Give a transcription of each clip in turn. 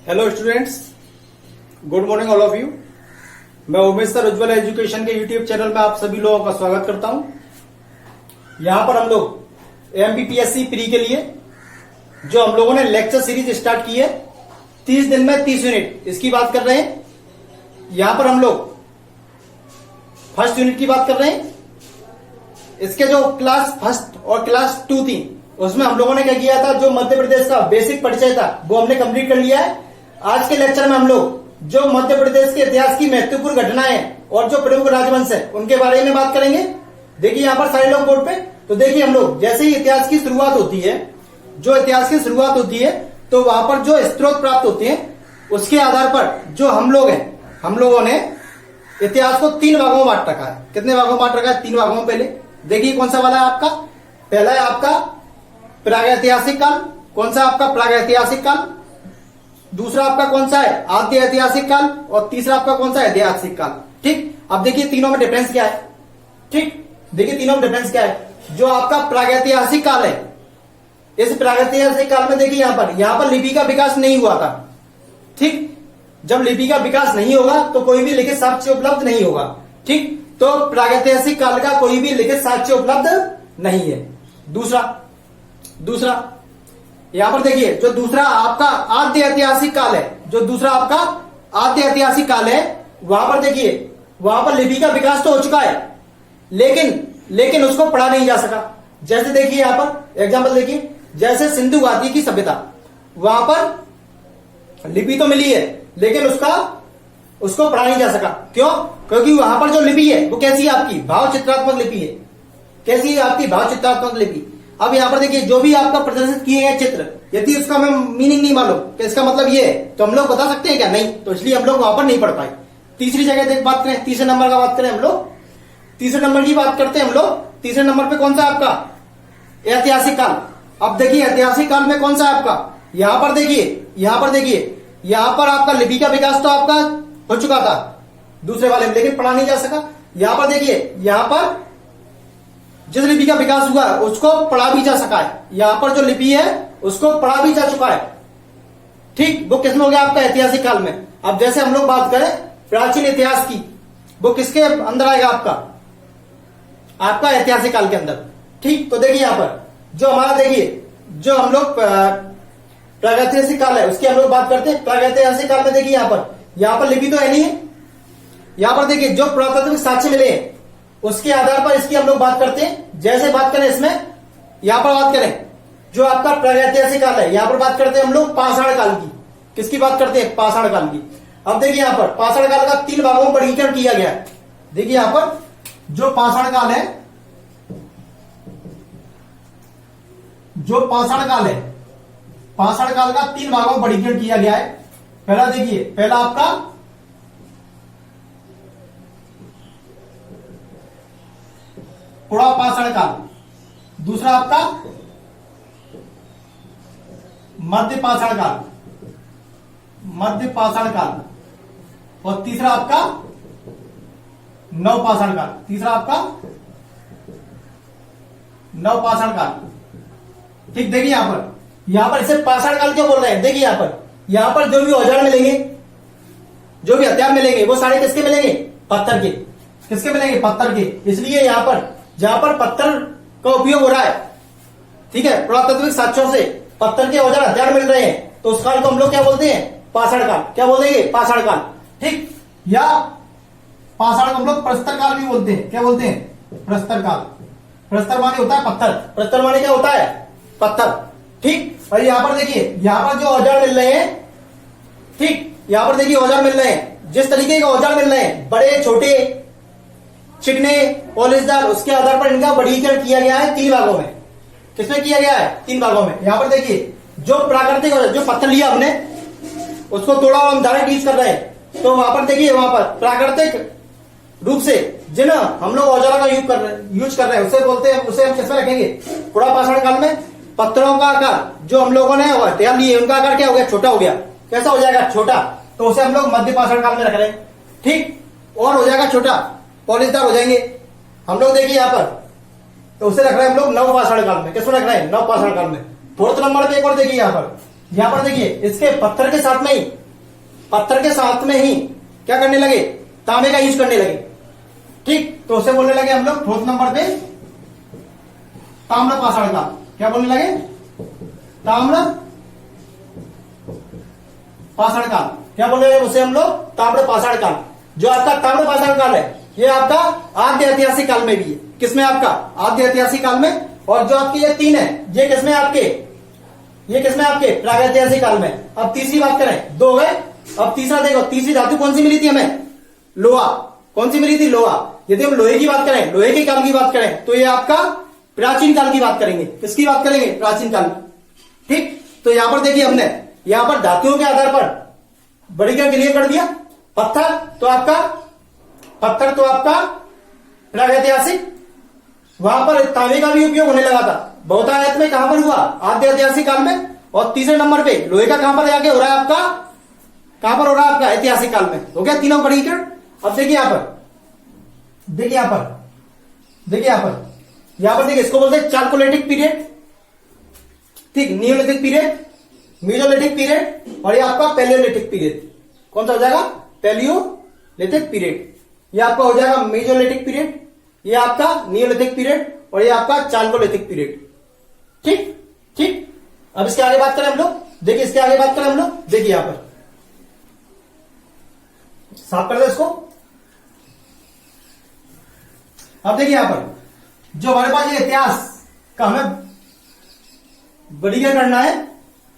Hello students, good morning all of you. मैं Umesh sir उज्ज्वल education के YouTube channel में आप सभी लोगों का स्वागत करता हूं। यहां पर हम लोग एमपीपीएससी प्री के लिए जो हम लोगों ने लेक्चर सीरीज स्टार्ट की है 30 दिन में 30 यूनिट, इसकी बात कर रहे हैं। यहां पर हम लोग फर्स्ट यूनिट की बात कर रहे हैं। इसके जो क्लास फर्स्ट और क्लास 2 थी उसमें हम लोगों ने क्या किया था, जो मध्य प्रदेश का बेसिक परिचय था वो हमने कंप्लीट कर लिया है। आज के लेक्चर में हम लोग जो मध्य प्रदेश के इतिहास की महत्वपूर्ण घटनाएं और जो प्रमुख राजवंश है उनके बारे में बात करेंगे। देखिए यहाँ पर सारे लोग बोर्ड पे, तो देखिए हम लोग जैसे ही इतिहास की शुरुआत होती है, जो इतिहास की शुरुआत होती है तो वहां पर जो स्त्रोत प्राप्त होते हैं उसके आधार पर जो हम लोग हैं, हम लोगों ने इतिहास को 3 भागों में बांट रखा है। कितने भागों में बांट रखा है? 3 भागों में। पहले देखिए कौन सा वाला है आपका, पहला है आपका प्रागैतिहासिक काल। कौन सा आपका? प्रागैतिहासिक काल। दूसरा आपका कौन सा है? आद्य ऐतिहासिक काल। और तीसरा आपका कौन सा है? ऐतिहासिक काल। ठीक, अब देखिए तीनों में डिफरेंस क्या है। ठीक, देखिए तीनों में डिफरेंस क्या है। जो आपका प्रागैतिहासिक काल है, इस प्रागैतिहासिक काल में देखिए यहां पर लिपि का विकास नहीं हुआ था। ठीक, जब लिपि का विकास नहीं होगा तो कोई भी लिखित साक्ष्य उपलब्ध नहीं होगा। ठीक, तो प्रागैतिहासिक काल का कोई भी लिखित साक्ष्य उपलब्ध नहीं है। दूसरा यहां पर देखिए जो दूसरा आपका आद्य ऐतिहासिक काल है, जो दूसरा आपका आद्य ऐतिहासिक काल है, वहां पर देखिए वहां पर लिपि का विकास तो हो चुका है, लेकिन उसको पढ़ा नहीं जा सका। जैसे देखिए यहां पर एग्जांपल देखिए, जैसे सिंधु घाटी की सभ्यता, वहां पर लिपि तो मिली है लेकिन उसको पढ़ा नहीं जा सका। क्यों? क्योंकि वहां पर जो लिपि है वो कैसी है? आपकी भाव चित्रात्मक लिपि है। कैसी है? आपकी भाव चित्रात्मक लिपि। अब यहां पर देखिए जो भी आपका प्रदर्शित किए गए चित्र, यदि उसका हमें मीनिंग नहीं मालूम कि इसका मतलब ये है, तो हम लोग बता सकते हैं क्या? नहीं। तो इसलिए हम लोग वहां पर नहीं पढ़ पाए। तीसरी जगह बात करें, तीसरे नंबर का बात करें हम लोग, तीसरे नंबर की बात करते हैं हम लोग। तीसरे नंबर पे कौन सा आपका? ऐतिहासिक काल। अब देखिए ऐतिहासिक काल में कौन सा आपका, यहां पर देखिए यहां पर आपका लिपि का विकास तो आपका हो चुका था दूसरे वाले में, लेकिन पढ़ा नहीं जा सका। यहां पर देखिए, यहां पर जिस लिपि का विकास हुआ है उसको पढ़ा भी जा सका है। यहां पर जो लिपि है उसको पढ़ा भी जा चुका है। ठीक, वो किसमें हो गया? आपका ऐतिहासिक काल में। अब जैसे हम लोग बात करें प्राचीन इतिहास की, वो किसके अंदर आएगा? आपका ऐतिहासिक काल के अंदर। ठीक, तो देखिए यहां पर जो हमारा देखिए जो हम लोग प्रागैतिहासिक काल है उसकी हम लोग बात करते हैं। प्रागैतिहासिक काल में देखिए यहां पर लिपि तो है नहीं है। यहां पर देखिए जो पुरातात्विक साक्ष्य मिले हैं उसके आधार पर इसकी हम लोग बात करते हैं। जैसे बात करें इसमें, यहां पर बात करें जो आपका प्रागैतिहासिक काल है, यहां पर बात करते हैं हम लोग पाषाण काल की। किसकी बात करते हैं? पाषाण काल की। अब देखिए यहां पर पाषाण काल का 3 भागों में वर्गीकरण किया गया है। देखिए यहां पर जो पाषाण काल है, पाषाण काल का 3 भागों में वर्गीकरण किया गया है। पहला देखिए, पहला आपका पुरापाषाण काल, दूसरा आपका मध्यपाषाण काल, और तीसरा आपका नवपाषाण काल। ठीक, देखिए यहां पर इसे पाषाण काल क्यों बोल रहे हैं? देखिए यहां पर जो भी औजार मिलेंगे, जो भी हथियार मिलेंगे, वो सारे किसके मिलेंगे? पत्थर के। किसके मिलेंगे? पत्थर के। इसलिए यहां पर जहां पर पत्थर का उपयोग हो रहा है, ठीक है, पुरातात्विक साक्ष्यों से पत्थर के औजार हथियार मिल रहे हैं, तो उस काल को हम लोग क्या बोलते हैं? पाषाण काल। क्या बोलेंगे? पाषाण काल। ठीक, या पाषाण को हम लोग प्रस्तर काल भी बोलते हैं। क्या बोलते हैं? प्रस्तर काल। प्रस्तर माने होता है पत्थर। प्रस्तर माने क्या होता है? पत्थर। ठीक, और यहां पर देखिए यहां पर जो औजार मिल रहे हैं, ठीक, यहां पर देखिए औजार मिल रहे हैं, जिस तरीके के औजार मिल रहे हैं, बड़े छोटे चिकने पॉलिशदार, उसके आधार पर इनका वर्गीकरण किया गया है 3 भागों में। किसमें किया गया है? 3 भागों में। यहां पर देखिए जो प्राकृतिक जो पत्थर लिया हमने, उसको तोड़ा और हम डायरेक्ट यूज कर रहे हैं, तो वहां पर देखिए वहां पर प्राकृतिक रूप से जिन हम लोग औजारों का यूज कर रहे हैं उसे बोलते हैं, उसे हम किसमें रखेंगे? पुरापाषाण काल में। पत्थरों का आकार जो हम लोगों ने हथियार लिए उनका आकार क्या हो गया? छोटा हो गया। कैसा हो जाएगा? छोटा। तो उसे हम लोग मध्यपाषाण काल में रख रहे हैं। ठीक, और हो जाएगा छोटा, पॉलिशदार हो जाएंगे हम लोग। देखिए यहां पर तो उसे रख रहे हैं हम लोग नवपाषाण काल में। किसमें रख रहे हैं? नवपाषाण काल में। फोर्थ नंबर पे एक और देखिए यहां पर यहां पर देखिए इसके पत्थर के साथ में ही क्या करने लगे, तांबे का यूज करने लगे। ठीक, तो उसे बोलने लगे हम लोग फोर्थ नंबर पे ताम्र पाषाण काल। क्या बोलने लगे, ताम्र पाषाण काल। क्या बोल रहे हैं उसे हम लोग, ताम्र पाषाण काल। जो आपका ताम्र पाषाण काल है ये आपका आद्य ऐतिहासिक काल में भी है। किसमें, आपका आद्य ऐतिहासिक काल में। और जो आपके ये 3 है ये किसमें आपके, ये किसमें आपके प्रागैतिहासिक काल में। अब तीसरी बात करें, 2 हो गए, अब तीसरा देखो, तीसरी धातु कौन सी मिली थी हमें, लोहा। कौन सी मिली थी, लोहा। यदि हम लोहे की बात करें, लोहे के काल की बात करें तो ये आपका प्राचीन काल की बात करेंगे। किसकी बात करेंगे, प्राचीन काल। ठीक, तो यहां पर देखिए हमने यहां पर धातुओं के आधार पर बड़ी क्या क्लियर कर दिया। पत्थर तो आपका प्रागैतिहासिक, वहां पर तांबे का भी उपयोग होने लगा था। बहुतायत में कहां पर हुआ, आद्य ऐतिहासिक काल में। और तीसरे नंबर पे लोहे का कहां पर जाके हो रहा है आपका, कहां पर हो रहा है आपका, ऐतिहासिक काल में। हो गया तीनों वर्गीकरण। अब देखिए यहां पर देखिए इसको बोलते हैं चाल्कोलिथिक पीरियड। ठीक, नियोलिथिक पीरियड, मेसोलिथिक पीरियड और ये आपका पैलियोलिथिक पीरियड। कौन सा हो जाएगा, पैलियोलिथिक पीरियड। ये आपका हो जाएगा मेसोलिथिक पीरियड, ये आपका नियोलिथिक पीरियड और ये आपका चाल्कोलिथिक पीरियड। ठीक, अब इसके आगे बात करें हम लोग, देखिए इसके आगे बात करें हम लोग, देखिए यहां पर साफ कर दे इसको। अब देखिए यहां पर जो हमारे पास ये इतिहास का हमें वर्गीकरण करना है।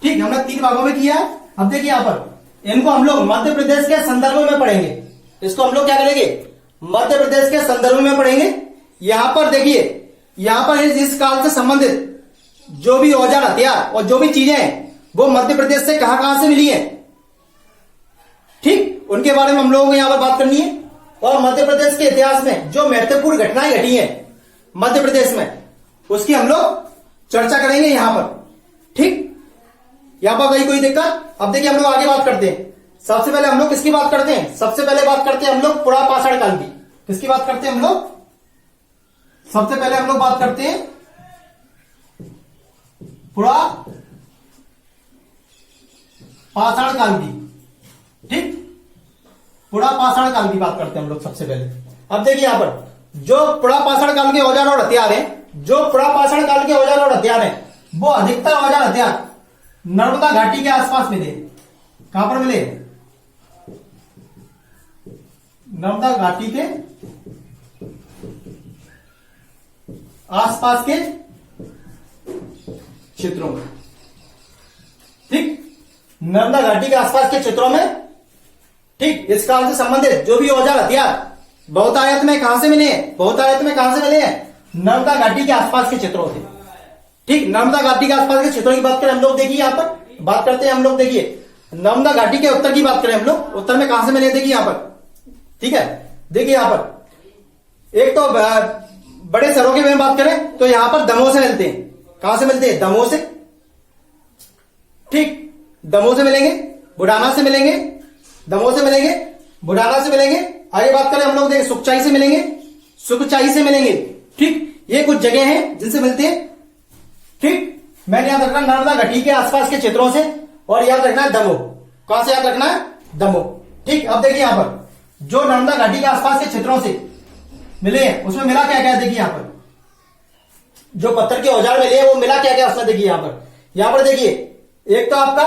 ठीक, हमने 3 भागों में किया है। अब देखिए यहां पर इनको हम लोग मध्य प्रदेश के संदर्भ में पढ़ेंगे। इसको हम लोग क्या करेंगे, मध्य प्रदेश के संदर्भ में पढ़ेंगे। यहां पर देखिए, यहां पर इस काल से संबंधित जो भी औजार हथियार और जो भी चीजें हैं वो मध्य प्रदेश से कहां से मिली है। ठीक, उनके बारे में हम लोगों को यहां पर बात करनी है। और मध्य प्रदेश के इतिहास में जो महत्वपूर्ण घटनाएं घटी हैं मध्य प्रदेश में, उसकी हम लोग चर्चा करेंगे यहां पर। ठीक, यहां पर कोई दिक्कत। अब देखिए हम लोग आगे बात करते हैं। सबसे पहले हम लोग किसकी बात करते हैं, सबसे पहले बात करते हैं हम लोग पुरापाषाण काल की। किसकी बात करते हैं हम लोग, सबसे पहले हम लोग बात करते हैं पुरापाषाण काल की। ठीक, पुरापाषाण काल की बात करते हैं हम लोग सबसे पहले। अब देखिए यहां पर जो पुरापाषाण काल के औजार और हथियार हैं, जो पुरापाषाण काल के औजार और हथियार हैं, वो अधिकतर औजार हथियार नर्मदा घाटी के आसपास मिले। कहां पर मिले, नर्मदा घाटी के आसपास के क्षेत्रों में। ठीक, नर्मदा घाटी के आसपास के क्षेत्रों में। ठीक, इस काल से संबंधित जो भी औजार हथियार बहुतायत में कहां से मिले हैं, नर्मदा घाटी के आसपास के क्षेत्रों से। ठीक, नर्मदा घाटी के आसपास के क्षेत्रों की बात करें हम लोग, देखिए यहां पर बात करते हैं हम लोग। देखिए नर्मदा घाटी के उत्तर की बात करें हम लोग, उत्तर में कहां से मिले, देखिए यहां पर। ठीक है, देखिए यहां पर एक तो बड़े शहरों की में बात करें तो यहां पर दमोह से मिलते हैं। कहां से मिलते हैं, दमोह से। ठीक, दमोह से मिलेंगे, बुढ़ाना से मिलेंगे, दमोह से मिलेंगे, बुढ़ाना से मिलेंगे। आगे बात करें हम लोग, देखिए सुखचाई से मिलेंगे, सुखचाई से मिलेंगे। ठीक, ये कुछ जगह हैं जिनसे मिलते हैं। ठीक, मैंने याद रखना नर्मदा घाटी के आसपास के क्षेत्रों से, और याद रखना है दमोह। कहां से याद रखना है, दमोह। ठीक, अब देखिए यहां पर जो नर्मदा घाटी के आसपास के क्षेत्रों से मिले हैं उसमें मिला क्या क्या है, देखिए यहां पर जो पत्थर के औजार मिले हैं वो मिला क्या क्या उसमें, देखिए यहां पर देखिए एक तो आपका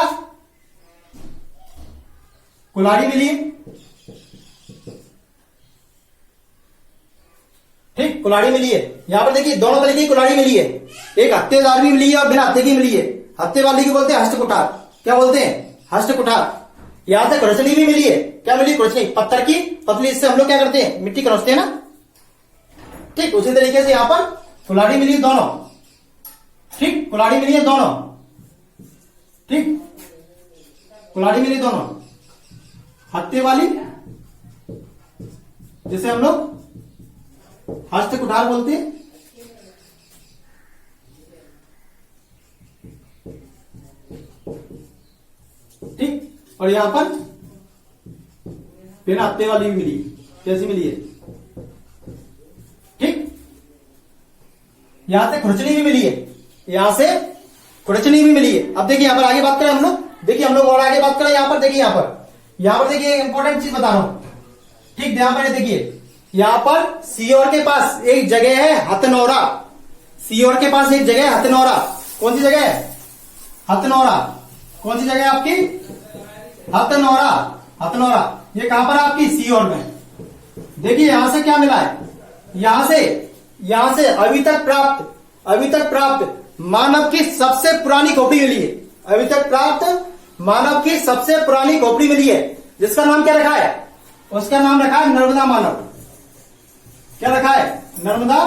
कुल्हाड़ी मिली है। ठीक, कुल्हाड़ी मिली है। यहां पर देखिए दोनों तरीके की कुल्हाड़ी मिली है, एक हत्तेदार भी मिली है और बिना हत्थे की मिली है। हत्थे वाली की बोलते हैं हस्त कुठार। क्या बोलते हैं, हस्त कुठार। यहां से खुरचनी भी मिली है। क्या मिली, खुरचनी, पत्थर की पतली, इससे हम लोग क्या करते हैं, मिट्टी खुरचते हैं ना। ठीक, उसी तरीके से यहां पर कुल्हाड़ी मिली है दोनों। ठीक, कुल्हाड़ी मिली है दोनों। ठीक, कुल्हाड़ी मिली दोनों, हत्थे वाली जिसे हम लोग हस्त कुठार बोलते हैं। ठीक, और यहां पर बिना हत्थे वाली भी मिली। कैसी मिली है, ठीक, यहां से खुरचनी भी मिली है, यहां से खुरचनी भी मिली है। अब देखिए यहाँ पर आगे बात करें हम लोग, देखिए हम लोग और आगे बात करें, यहाँ पर देखिए, यहाँ पर देखिए इंपॉर्टेंट चीज बता रहा हूं, ठीक ध्यान में देखिए। यहाँ पर सीहोर के पास एक जगह है हथनौरा, सीहोर के पास एक जगह है हथनौरा। कौन सी जगह है? हथनौरा। कौन सी जगह है आपकी? हथनौरा। हथनौरा ये कहां पर है आपकी? सीहोर में। देखिए यहां से क्या मिला है, यहां से अभी तक प्राप्त मानव की सबसे पुरानी खोपड़ी मिली है। अभी तक प्राप्त मानव की सबसे पुरानी खोपड़ी मिली है, जिसका नाम क्या रखा है? उसका नाम रखा है नर्मदा मानव। क्या रखा है? नर्मदा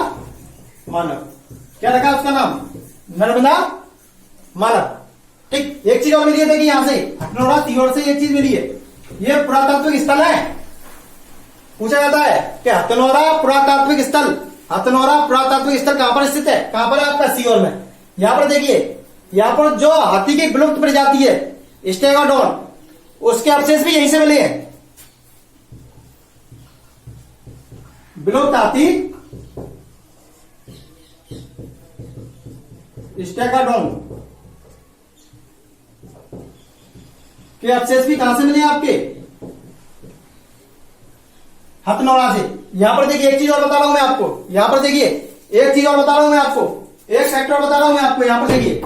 मानव। क्या रखा है उसका नाम? नर्मदा मानव। ठीक, एक चीज और मिली है, देखिए यहां से हथनौरा सीहोर से एक चीज मिली है, ये पुरातात्विक स्थल है। पूछा जाता है कि हथनौरा पुरातात्विक स्थल, हथनौरा पुरातात्विक स्थल कहां पर स्थित है? कहां पर है आपका? सीहोर में। यहां पर देखिए, यहां पर जो हाथी की विलुप्त प्रजाति है स्टेगोडोन, उसके अवशेष भी यहीं से मिले हैं। विलुप्त हाथी स्टेगोडोन के अवशेष भी कहां से मिले आपके? हथनौरा से। यहां पर देखिए एक चीज और बता रहा हूं मैं आपको, यहां पर देखिए एक चीज और बता रहा हूं मैं आपको, एक फैक्टर बता रहा हूं मैं आपको। यहां पर देखिए,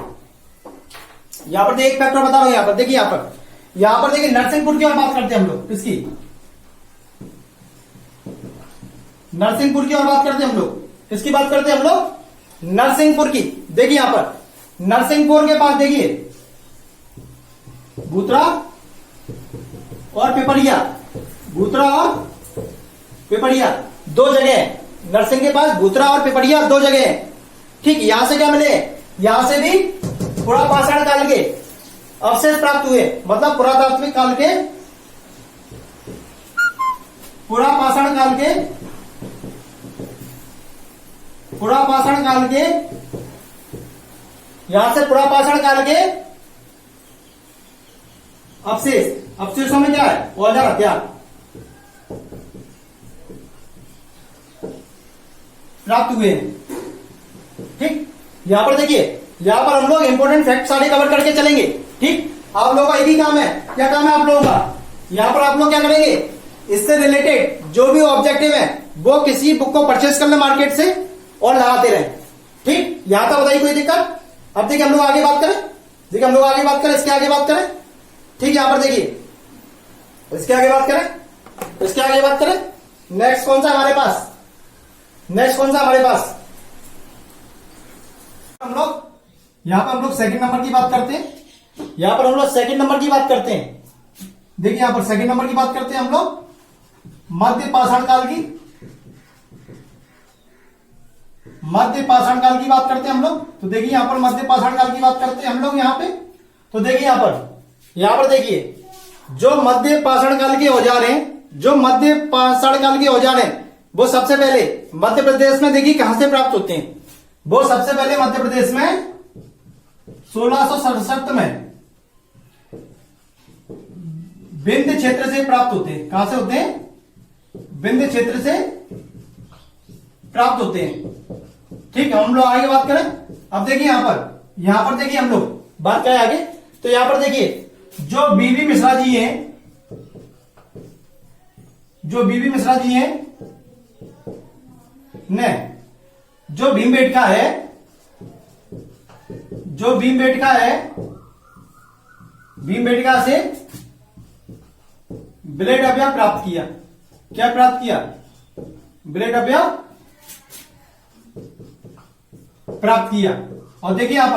यहां पर देखिए एक फैक्टर बता रहा हूं। यहां पर देखिए, यहां पर देखिए नरसिंहपुर की और बात करते हैं हम लोग, किसकी? नरसिंहपुर की और बात करते हैं हम लोग। किसकी बात करते हैं हम लोग? नरसिंहपुर की। देखिए यहां पर नरसिंहपुर के पास देखिए भूतरा और पिपरिया, भूतरा और पिपरिया दो जगह, नरसिंह के पास भूतरा और पिपरिया दो जगह। ठीक, यहां से क्या मिले? यहां से भी पुरापाषाण काल के अवशेष प्राप्त हुए, मतलब पुरातात्विक काल के, पुरापाषाण काल के यहां से पुरापाषाण काल के अवशेषों में क्या है? औजार हथियार प्राप्त हुए हैं। ठीक, यहां पर देखिए, यहां पर हम लोग इंपोर्टेंट फैक्ट सारे कवर करके चलेंगे। ठीक, आप लोगों का एक ही काम है। क्या काम है आप लोगों का? यहां पर आप लोग क्या करेंगे, इससे रिलेटेड जो भी ऑब्जेक्टिव है वो किसी बुक को परचेस कर ले मार्केट से और लगाते रहे। ठीक, यहां तक बताइए कोई दिक्कत? अब देखिए हम लोग आगे बात करें, देखिए हम लोग आगे बात करें, इसके आगे बात करें। ठीक, यहां पर देखिए इसके आगे बात करें, इसके आगे बात करें। नेक्स्ट कौन सा हमारे पास? नेक्स्ट कौन सा हमारे पास? हम लोग यहां पर हम लोग सेकंड नंबर की बात करते हैं। यहां पर हम लोग सेकंड नंबर की बात करते हैं। देखिए यहां पर सेकंड नंबर की बात करते हैं हम लोग मध्य पाषाण काल की, मध्य पाषाण काल की बात करते हैं हम लोग। तो देखिए यहां पर मध्य पाषाण काल की बात करते हैं हम लोग यहां पे। तो देखिए यहां पर देखिए जो मध्य पाषाण काल के औजार हैं, जो मध्य पाषाण काल के औजार हैं, वो सबसे पहले मध्य प्रदेश में देखिए कहां से प्राप्त होते हैं? वो सबसे पहले मध्य प्रदेश में 1667 में विंध्य क्षेत्र से प्राप्त होते हैं। कहां से होते हैं? विंध्य क्षेत्र से प्राप्त होते हैं। ठीक है, हम लोग आगे बात करें। अब देखिए यहां पर देखिए हम लोग बात करें आगे। तो यहां पर देखिए जो बीबी मिश्रा जी हैं, जो बीबी मिश्रा जी हैं ने जो भीमबेटका है, जो भीमबेटका है, भीमबेटका से ब्लेड अवयव प्राप्त किया। क्या प्राप्त किया? ब्लेड अवयव प्राप्त किया। और देखिए यहां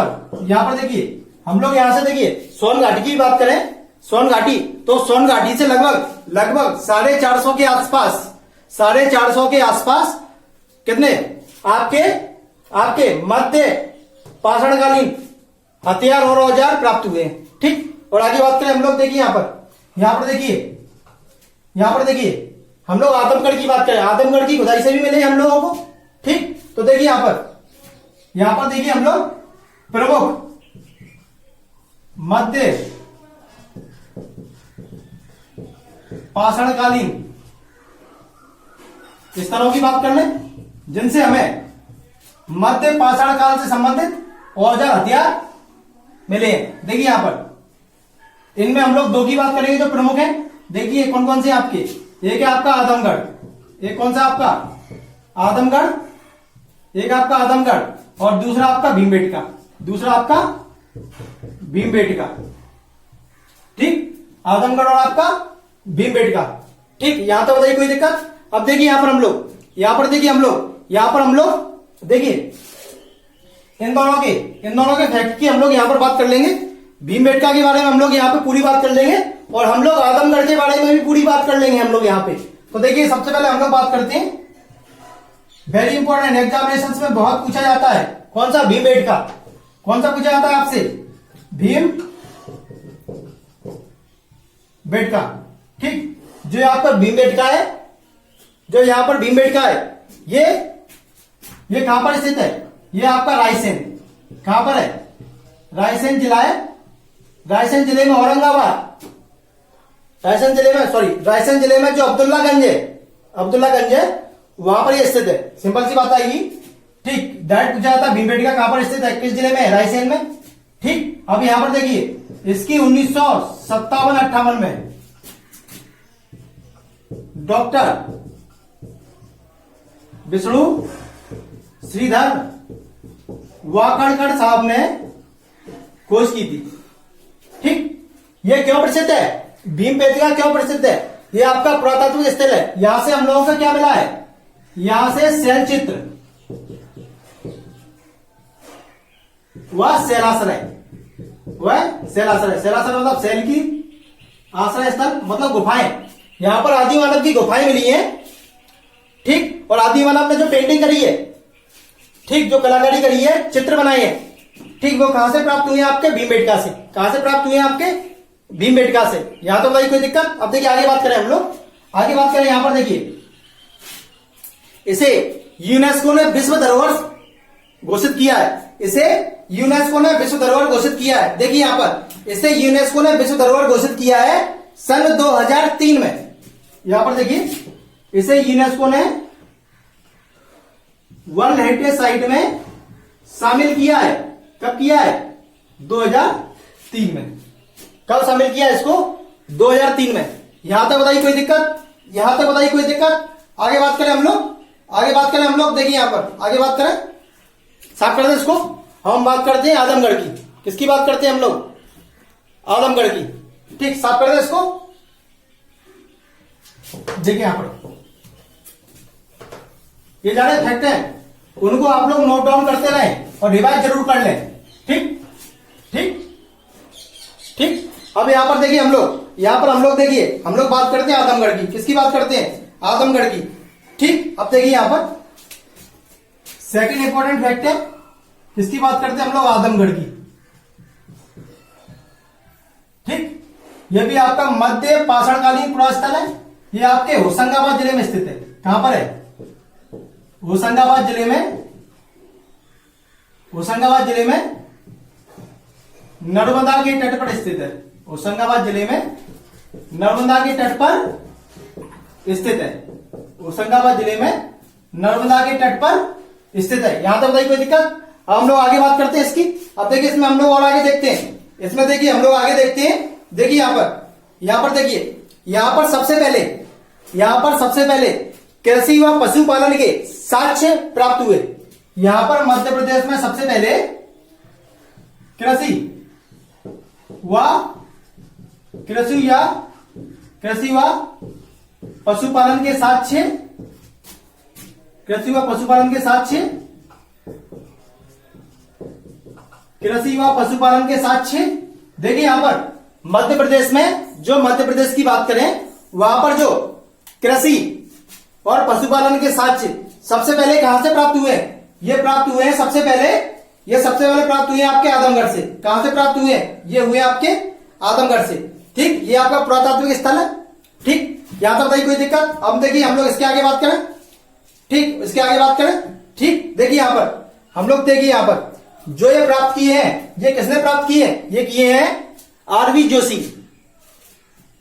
पर देखिए हम लोग यहां से देखिए सोन घाटी की बात करें, सोन घाटी, तो सोन घाटी से लगभग 450 के आसपास, 450 के आसपास कितने आपके मध्य पाषाणकालीन हथियार और औजार प्राप्त हुए हैं। ठीक, और आगे बात करें हम लोग। देखिए यहां पर देखिए हम लोग आदमगढ़ की बात करें, आदमगढ़ की खुदाई से भी मिले हम लोगों को। ठीक, तो देखिए यहां पर देखिए हम लोग प्रमुख मध्य पाषाणकालीन स्थलों की बात कर लें, जिनसे हमें मध्य पाषाण काल से संबंधित औजार हथियार मिले हैं। देखिए यहां पर इनमें हम लोग दो की बात करेंगे जो प्रमुख है। देखिए कौन कौन से आपके, एक है आपका आदमगढ़, एक कौन सा आपका आदमगढ़, एक आपका आदमगढ़ और दूसरा आपका भीमबेटका, दूसरा आपका भीमबेटका। ठीक, आदमगढ़ और आपका भीमबेटका। ठीक, यहां तो बताइए कोई दिक्कत। अब देखिए यहां पर हम लोग, यहां पर देखिए हम लोग देखिए इन दोनों के फैक्ट की हम लोग यहां पर बात कर लेंगे। भीमबेटका के बारे में हम लोग यहां पे पूरी बात कर लेंगे और हम लोग आदमगढ़ के बारे में भी पूरी बात कर लेंगे हम लोग यहां पे। तो देखिए सबसे पहले हम लोग बात करते हैं, वेरी इंपॉर्टेंट, एग्जामिनेशन में बहुत पूछा जाता है, कौन सा भीमबेटका। कौन सा पूछा जाता है आपसे, भीमबेटका। ठीक, जो यहाँ पर भीमबेटका है, जो यहाँ पर भीमबेटका है, ये कहां पर स्थित है, ये आपका रायसेन। कहां पर है, रायसेन जिला है, रायसेन जिले में औरंगाबाद, रायसेन जिले में जो अब्दुल्लागंज है वहां पर ये स्थित है। सिंपल सी बात आएगी। ठीक, डायरेक्ट पूछा जाता है भीमबेटका कहां पर स्थित है, किस जिले में, रायसेन में। ठीक, अब यहां पर देखिए इसकी 1957-58 में डॉक्टर विष्णु श्रीधर वाकड़कर साहब ने खोज की थी। ठीक, ये क्यों प्रसिद्ध है, भीमबेटका क्यों प्रसिद्ध है, ये आपका पुरातात्विक स्थल है। यहां से हम लोगों को क्या मिला है, यहां से शैल चित्र वह शैलाश्रय मतलब शैल की आश्रय स्थल मतलब गुफाएं। यहां पर आदि मानव की गुफाएं मिली हैं। ठीक, और आदि मानव ने जो पेंटिंग करी है, ठीक, जो कलाकारी करी है, चित्र बनाए हैं, ठीक, वो कहां से प्राप्त हुए हैं, आपके भीमबेटका से। कहां से प्राप्त हुए हैं, आपके भीमबेटका से। यहां तो भाई कोई दिक्कत। अब देखिए आगे बात करें हम लोग, आगे बात करें, यहां पर देखिए इसे यूनेस्को ने विश्व धरोहर घोषित किया है, इसे यूनेस्को ने विश्व धरोहर घोषित किया है। देखिए यहां पर इसे यूनेस्को ने विश्व धरोहर घोषित किया है सन 2003 में। यहां पर देखिए इसे यूनेस्को ने वर्ल्ड हेरिटेज साइट में शामिल किया है। कब किया है, 2003 में। कब शामिल किया इसको, 2003 में। यहां तक बताइए कोई दिक्कत, यहां तक बताइए कोई दिक्कत। आगे बात करें हम लोग, देखिए यहां पर आगे बात करें, साफ कर दें इसको। हम बात करते हैं आदमगढ़ की। किसकी बात करते हैं हम लोग, आदमगढ़ की। ठीक, साफ कर दें इसको। देखिए यहां पर ये जा रहे फैक्ट हैं, उनको आप लोग नोट डाउन करते रहें और रिवाइज जरूर कर लें। ठीक ठीक ठीक, अब यहां पर देखिए हम लोग देखिए हम लोग बात करते हैं आदमगढ़ की। किसकी बात करते हैं, आदमगढ़ की। ठीक, अब देखिए यहां पर सेकंड इंपॉर्टेंट फैक्ट है, किसकी बात करते हैं हम लोग, आदमगढ़ की। ठीक, यह भी आपका मध्य पाषाणकालीन पुरास्थल है। यह आपके होशंगाबाद जिले में स्थित है। कहां पर है, होशंगाबाद जिले में नर्मदा के तट पर स्थित है। होशंगाबाद जिले में नर्मदा के तट पर स्थित है। होशंगाबाद जिले में नर्मदा के तट पर स्थित है। यहां तक बताइए कोई दिक्कत। अब हम लोग आगे बात करते हैं इसकी। अब देखिए इसमें हम लोग और आगे देखते हैं, इसमें देखिए हम लोग आगे देखते हैं। देखिए यहां पर देखिए, यहां पर सबसे पहले कृषि व पशुपालन के साक्ष्य प्राप्त हुए। यहां पर मध्य प्रदेश में सबसे पहले कृषि व पशुपालन के साक्ष्य, कृषि व पशुपालन के साक्ष्य। देखिए यहां पर मध्य प्रदेश में, जो मध्य प्रदेश की बात करें, वहां पर जो कृषि और पशुपालन के साक्ष्य सबसे पहले कहां से प्राप्त हुए हैं, ये प्राप्त हुए हैं सबसे पहले प्राप्त हुए हैं आपके आदमगढ़ से। कहां से प्राप्त हुए हैं, ये हुए आपके आदमगढ़ से। ठीक, ये आपका पुरातात्विक स्थल है। ठीक, यहां तक बताइए कोई दिक्कत। अब देखिए हम लोग इसके आगे बात करें। ठीक, इसके आगे बात करें। ठीक, देखिए यहां पर हम लोग देखिए यहां पर जो ये प्राप्त किए हैं, ये किसने प्राप्त किए, ये किए हैं आरबी जोशी।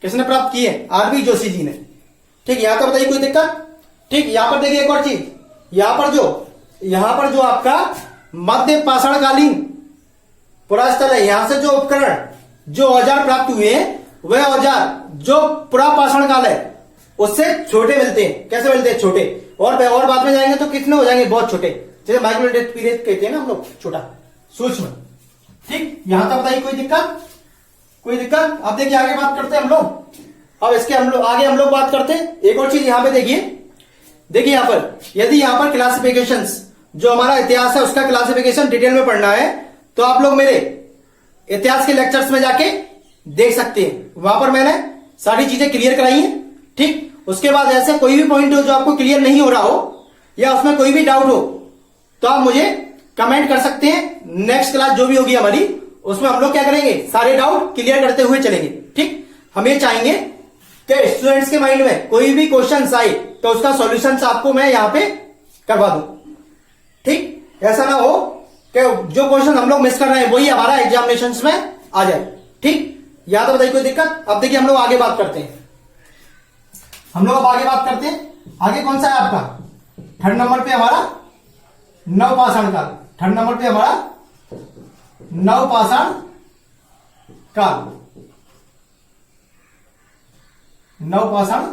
किसने प्राप्त किए, आरबी जोशी जी ने। ठीक, यहां तक बताइए कोई दिक्कत। ठीक, यहां पर देखिए एक और चीज, यहां पर जो आपका मध्य पाषाणकालीन पुरास्थल है। यहां से जो उपकरण, जो औजार प्राप्त हुए हैं, वह औजार जो पुरापाषाण काल है उससे छोटे मिलते हैं। कैसे मिलते हैं? छोटे। और बाद में जाएंगे तो कितने हो जाएंगे? बहुत छोटे। जैसे माइक्रोलेटेड पीरियड कहते हैं ना हम लोग, छोटा, सूक्ष्म। ठीक, यहां तक बताइए कोई दिक्कत? कोई दिक्कत? अब देखिए आगे बात करते हैं हम लोग। अब इसके आगे हम लोग बात करते हैं एक और चीज। यहां पे देखिए यहां पर, यदि यहां पर क्लासिफिकेशंस, जो हमारा इतिहास है उसका क्लासिफिकेशन डिटेल में पढ़ना है तो आप लोग मेरे इतिहास के लेक्चर्स में जाके देख सकते हैं। वहां पर मैंने सारी चीजें क्लियर कराई हैं। ठीक, उसके बाद ऐसे कोई भी पॉइंट हो जो आपको क्लियर नहीं हो रहा हो या उसमें कोई भी डाउट हो तो आप मुझे कमेंट कर सकते हैं। नेक्स्ट क्लास जो भी होगी हमारी, उसमें हम लोग क्या करेंगे? सारे डाउट क्लियर करते हुए चलेंगे। ठीक, हम ये चाहेंगे कि स्टूडेंट्स के माइंड में कोई भी क्वेश्चन आए तो उसका सॉल्यूशन आपको मैं यहां पे करवा दूं। ठीक, ऐसा ना हो कि जो क्वेश्चन हम लोग मिस कर रहे हैं वही हमारा एग्जामिनेशन में आ जाए। ठीक, या तो बताइए कोई दिक्कत? अब देखिए हम लोग आगे बात करते हैं। आगे कौन सा है आपका? थर्ड नंबर पे हमारा नवपाषाण काल। थर्ड नंबर पे हमारा नवपाषाण काल। नवपाषाण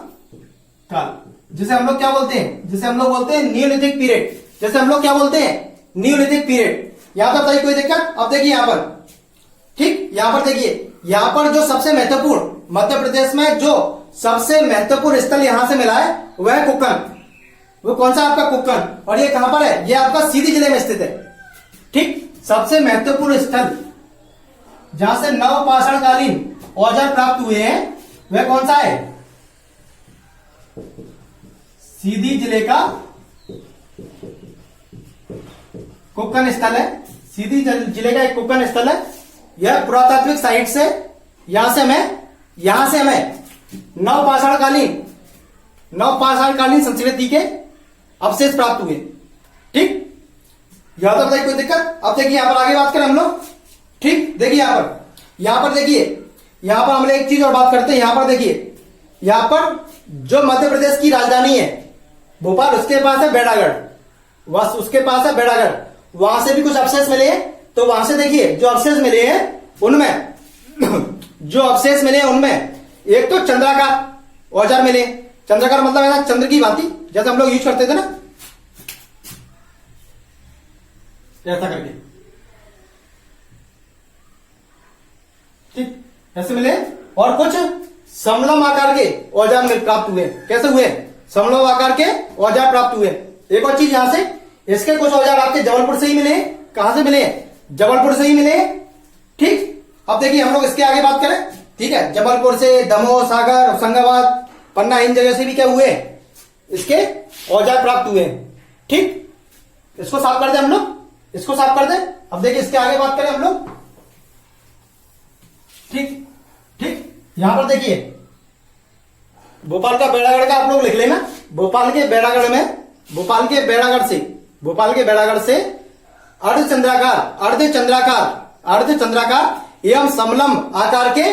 काल जिसे हम लोग क्या बोलते हैं? जिसे हम लोग बोलते हैं न्यूलिथिक पीरियड। जैसे हम लोग क्या बोलते हैं? Neolithic period. यहां पर बताइए कोई दिक्कत? अब देखिए यहां पर, ठीक, यहां पर देखिए, यहां पर जो सबसे महत्वपूर्ण, मध्य प्रदेश में जो सबसे महत्वपूर्ण स्थल यहां से मिला है वह है कुक्कन। वो कौन सा? आपका कुक्कन। और ये कहां पर है? ये आपका सीधी जिले में स्थित है। ठीक, सबसे महत्वपूर्ण स्थल जहां से नवपाषाणकालीन औजार प्राप्त हुए हैं वह कौन सा है? सीधी जिले का कुक्कन स्थल है। सीधी जिले का एक कुक्कन स्थल है। यह पुरातात्विक साइट से यहां से हमें नवपाषाणकालीन संस्कृति के अवशेष प्राप्त हुए। ठीक, यहां तक बताइए कोई दिक्कत? अब देखिए यहां पर आगे बात करें हम लोग। ठीक, देखिए यहां पर देखिए, यहां पर हम एक चीज और बात करते हैं। यहां पर देखिए, यहां पर जो मध्य प्रदेश की राजधानी है भोपाल, उसके पास है बेड़ागढ़। उसके पास है बेड़ागढ़। वहां से भी कुछ अवशेष मिले हैं। तो वहां से देखिए जो अवशेष मिले हैं उनमें एक तो चंद्राकार औजार मिले। चंद्राकार मतलब है ना चंद्र की भांति, जैसे हम लोग यूज करते थे ना, ऐसा करके। ठीक, ऐसे मिले। और कुछ समलम आकार के औजार प्राप्त हुए। कैसे हुए? समलम आकार के औजार प्राप्त हुए। एक और चीज, यहां से इसके कुछ औजार आपके जबलपुर से ही मिले। कहां से मिले? जबलपुर से ही मिले। ठीक, अब देखिए हम लोग इसके आगे बात करें। ठीक है, जबलपुर से, दमोह, सागर, होशंगाबाद, पन्ना, इन जगह से भी क्या हुए? इसके औजार प्राप्त हुए। ठीक, इसको साफ कर दे हम लोग, इसको साफ कर दे। अब देखिए इसके आगे बात करें हम लोग। ठीक, यहां पर देखिए भोपाल का बेड़ागढ़ का आप लोग लिख लेना। भोपाल के बेड़ागढ़ से अर्धचंद्राकार एवं समलम आकार के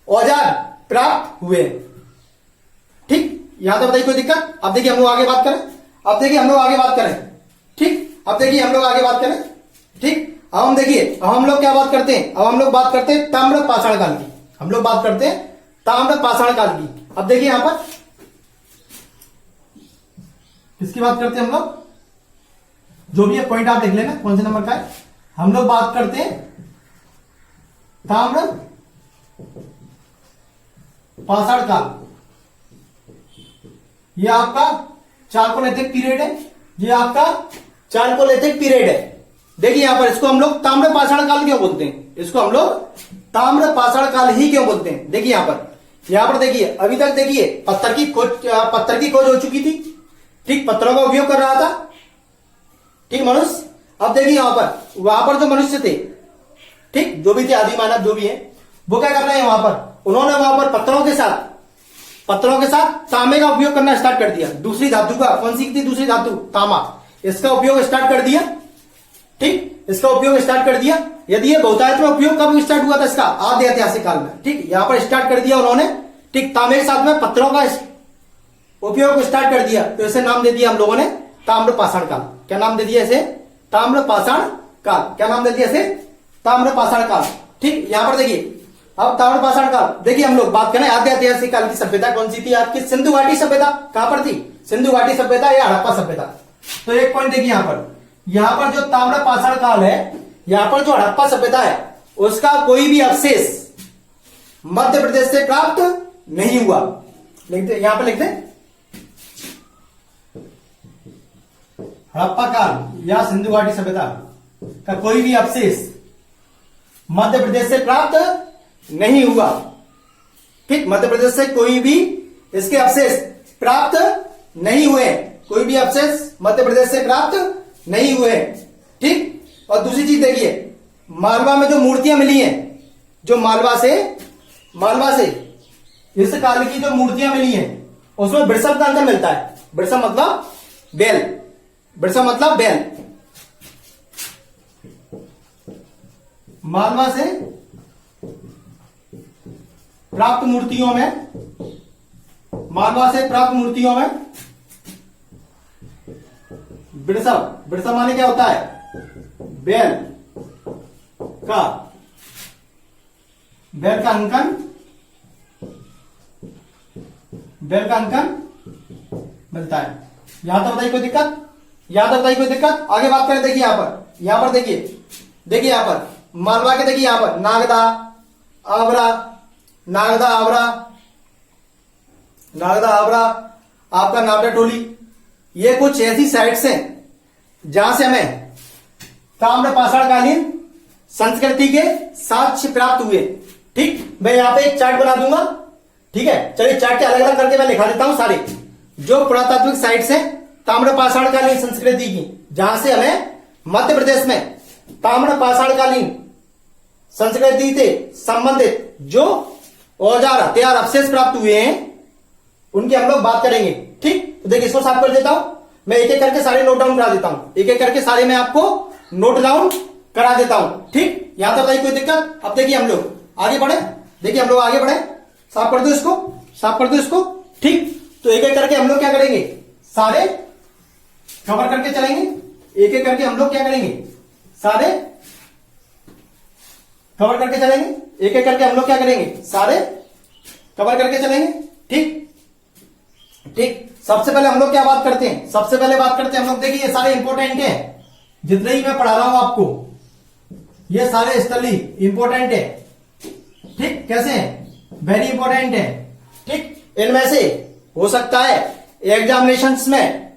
औजार प्राप्त हुए। ठीक, यहां तक बताइए कोई दिक्कत? अब देखिए हम लोग आगे बात करें। ठीक, अब हम लोग क्या बात करते हैं? अब हम लोग बात करते हैं ताम्रपाषाण काल की। अब देखिए यहां पर किसकी बात करते हैं हम लोग? जो भी है पॉइंट आप देख लेना कौन से नंबर का है। हम लोग बात करते हैं ताम्रपाषाण काल। ये आपका चालकोलिथिक पीरियड है। देखिए यहां पर इसको हम लोग ताम्रपाषाण काल क्यों बोलते हैं? इसको हम लोग ताम्रपाषाण काल ही क्यों बोलते हैं? देखिए यहां पर देखिए, अभी तक देखिए पत्थर की खोज हो चुकी थी। ठीक, पत्थरों का उपयोग कर रहा था। ठीक, मनुष्य। अब देखिए वहां पर जो मनुष्य थे, ठीक, जो भी थे, आदि मानव जो भी है, वो क्या कर रहे हैं? उन्होंने वहां पर पत्थरों के साथ तांबे का उपयोग करना स्टार्ट कर दिया। दूसरी धातु का, कौन सी थी दूसरी धातु? तांबा। इसका उपयोग स्टार्ट कर दिया। ठीक, इसका उपयोग स्टार्ट कर दिया। यदि ये बहुतायत में उपयोग कब स्टार्ट हुआ था इसका? आद्य ऐतिहासिक काल में। ठीक, यहां पर स्टार्ट कर दिया उन्होंने। ठीक, तांबे के साथ में पत्थरों का उपयोग स्टार्ट कर दिया, तो इसे नाम दे दिया हम लोगों ने ताम्रपाषाण काल। क्या नाम दे दिया इसे? ताम्रपाषाण काल। क्या नाम दे दिया इसे? ताम्र पाषाण काल। ठीक, यहां पर देखिए अब ताम्र पाषाण काल, देखिए हम लोग बात करें आद्य ऐतिहासिक काल की सभ्यता कौन सी थी आपकी, सिंधु घाटी सभ्यता। कहां पर थी, सिंधु घाटी सभ्यता या हड़प्पा सभ्यता। तो एक पॉइंट देखिए यहां पर जो ताम्र पाषाण काल है, यहां पर जो हड़प्पा सभ्यता है उसका कोई भी अवशेष मध्य प्रदेश से प्राप्त नहीं हुआ। लिखते यहां पर लिखते हड़प्पा काल या सिंधु घाटी सभ्यता का कोई भी अवशेष मध्य प्रदेश से प्राप्त नहीं हुआ। ठीक, मध्य प्रदेश से कोई भी इसके अवशेष प्राप्त नहीं हुए, कोई भी अवशेष मध्य प्रदेश से प्राप्त नहीं हुए। ठीक, और दूसरी चीज देखिए मालवा में जो मूर्तियां मिली हैं, जो मालवा से इस काल की जो मूर्तियां मिली हैं उसमें वृषभ का अंतर मिलता है। वृषभ मतलब बैल, वृषभ मतलब बैल। मालवा से प्राप्त मूर्तियों में, मालवा से प्राप्त मूर्तियों में वृषभ, वृषभ माने क्या होता है, बैल का अंकन, बैल का अंकन मिलता है। यहां तक बताइए कोई दिक्कत, यहां तक बताइए कोई दिक्कत। आगे बात करें, देखिए यहां पर देखिए यहां पर मालवा के, देखिए यहां पर नागदा आवरा, आपका नावटा टोली, ये कुछ ऐसी साइट्स हैं जहां से हमें ताम्र पाषाणकालीन संस्कृति के साक्ष्य प्राप्त हुए। ठीक, मैं यहां पे एक चार्ट बना दूंगा। ठीक है, चलिए चार्ट के अलग अलग करके मैं लिखा देता हूं सारे जो पुरातात्विक साइट्स हैं ताम्र पाषाणकालीन संस्कृति की, जहां से हमें मध्य प्रदेश में ताम्र पाषाणकालीन संस्कृति से संबंधित जो औजार हथियार अवशेष प्राप्त हुए हैं उनकी हम लोग बात करेंगे। ठीक, तो देखिए इसको साफ कर देता हूं, मैं एक एक करके सारे नोट डाउन करा देता हूं, एक एक करके सारे मैं आपको नोट डाउन करा देता हूं। ठीक, यहां तक बताइए कोई दिक्कत। अब देखिए हम लोग आगे बढ़े, देखिए हम लोग आगे बढ़े, साफ कर दो इसको, साफ कर दो इसको। ठीक, तो एक एक करके हम लोग क्या करेंगे, सारे कवर करके चलेंगे। एक एक करके हम लोग क्या करेंगे, सारे कवर करके चलेंगे। एक एक करके हम लोग क्या करेंगे, सारे कवर करके चलेंगे। ठीक ठीक, सबसे पहले हम लोग क्या बात करते हैं, सबसे पहले बात करते हैं हम लोग, देखिए ये सारे इंपॉर्टेंट हैं, जितने ही मैं पढ़ा रहा हूं आपको ये सारे स्थली इंपॉर्टेंट है। ठीक, कैसे हैं, वेरी इंपॉर्टेंट है। ठीक, इनमें से हो सकता है एग्जामिनेशंस में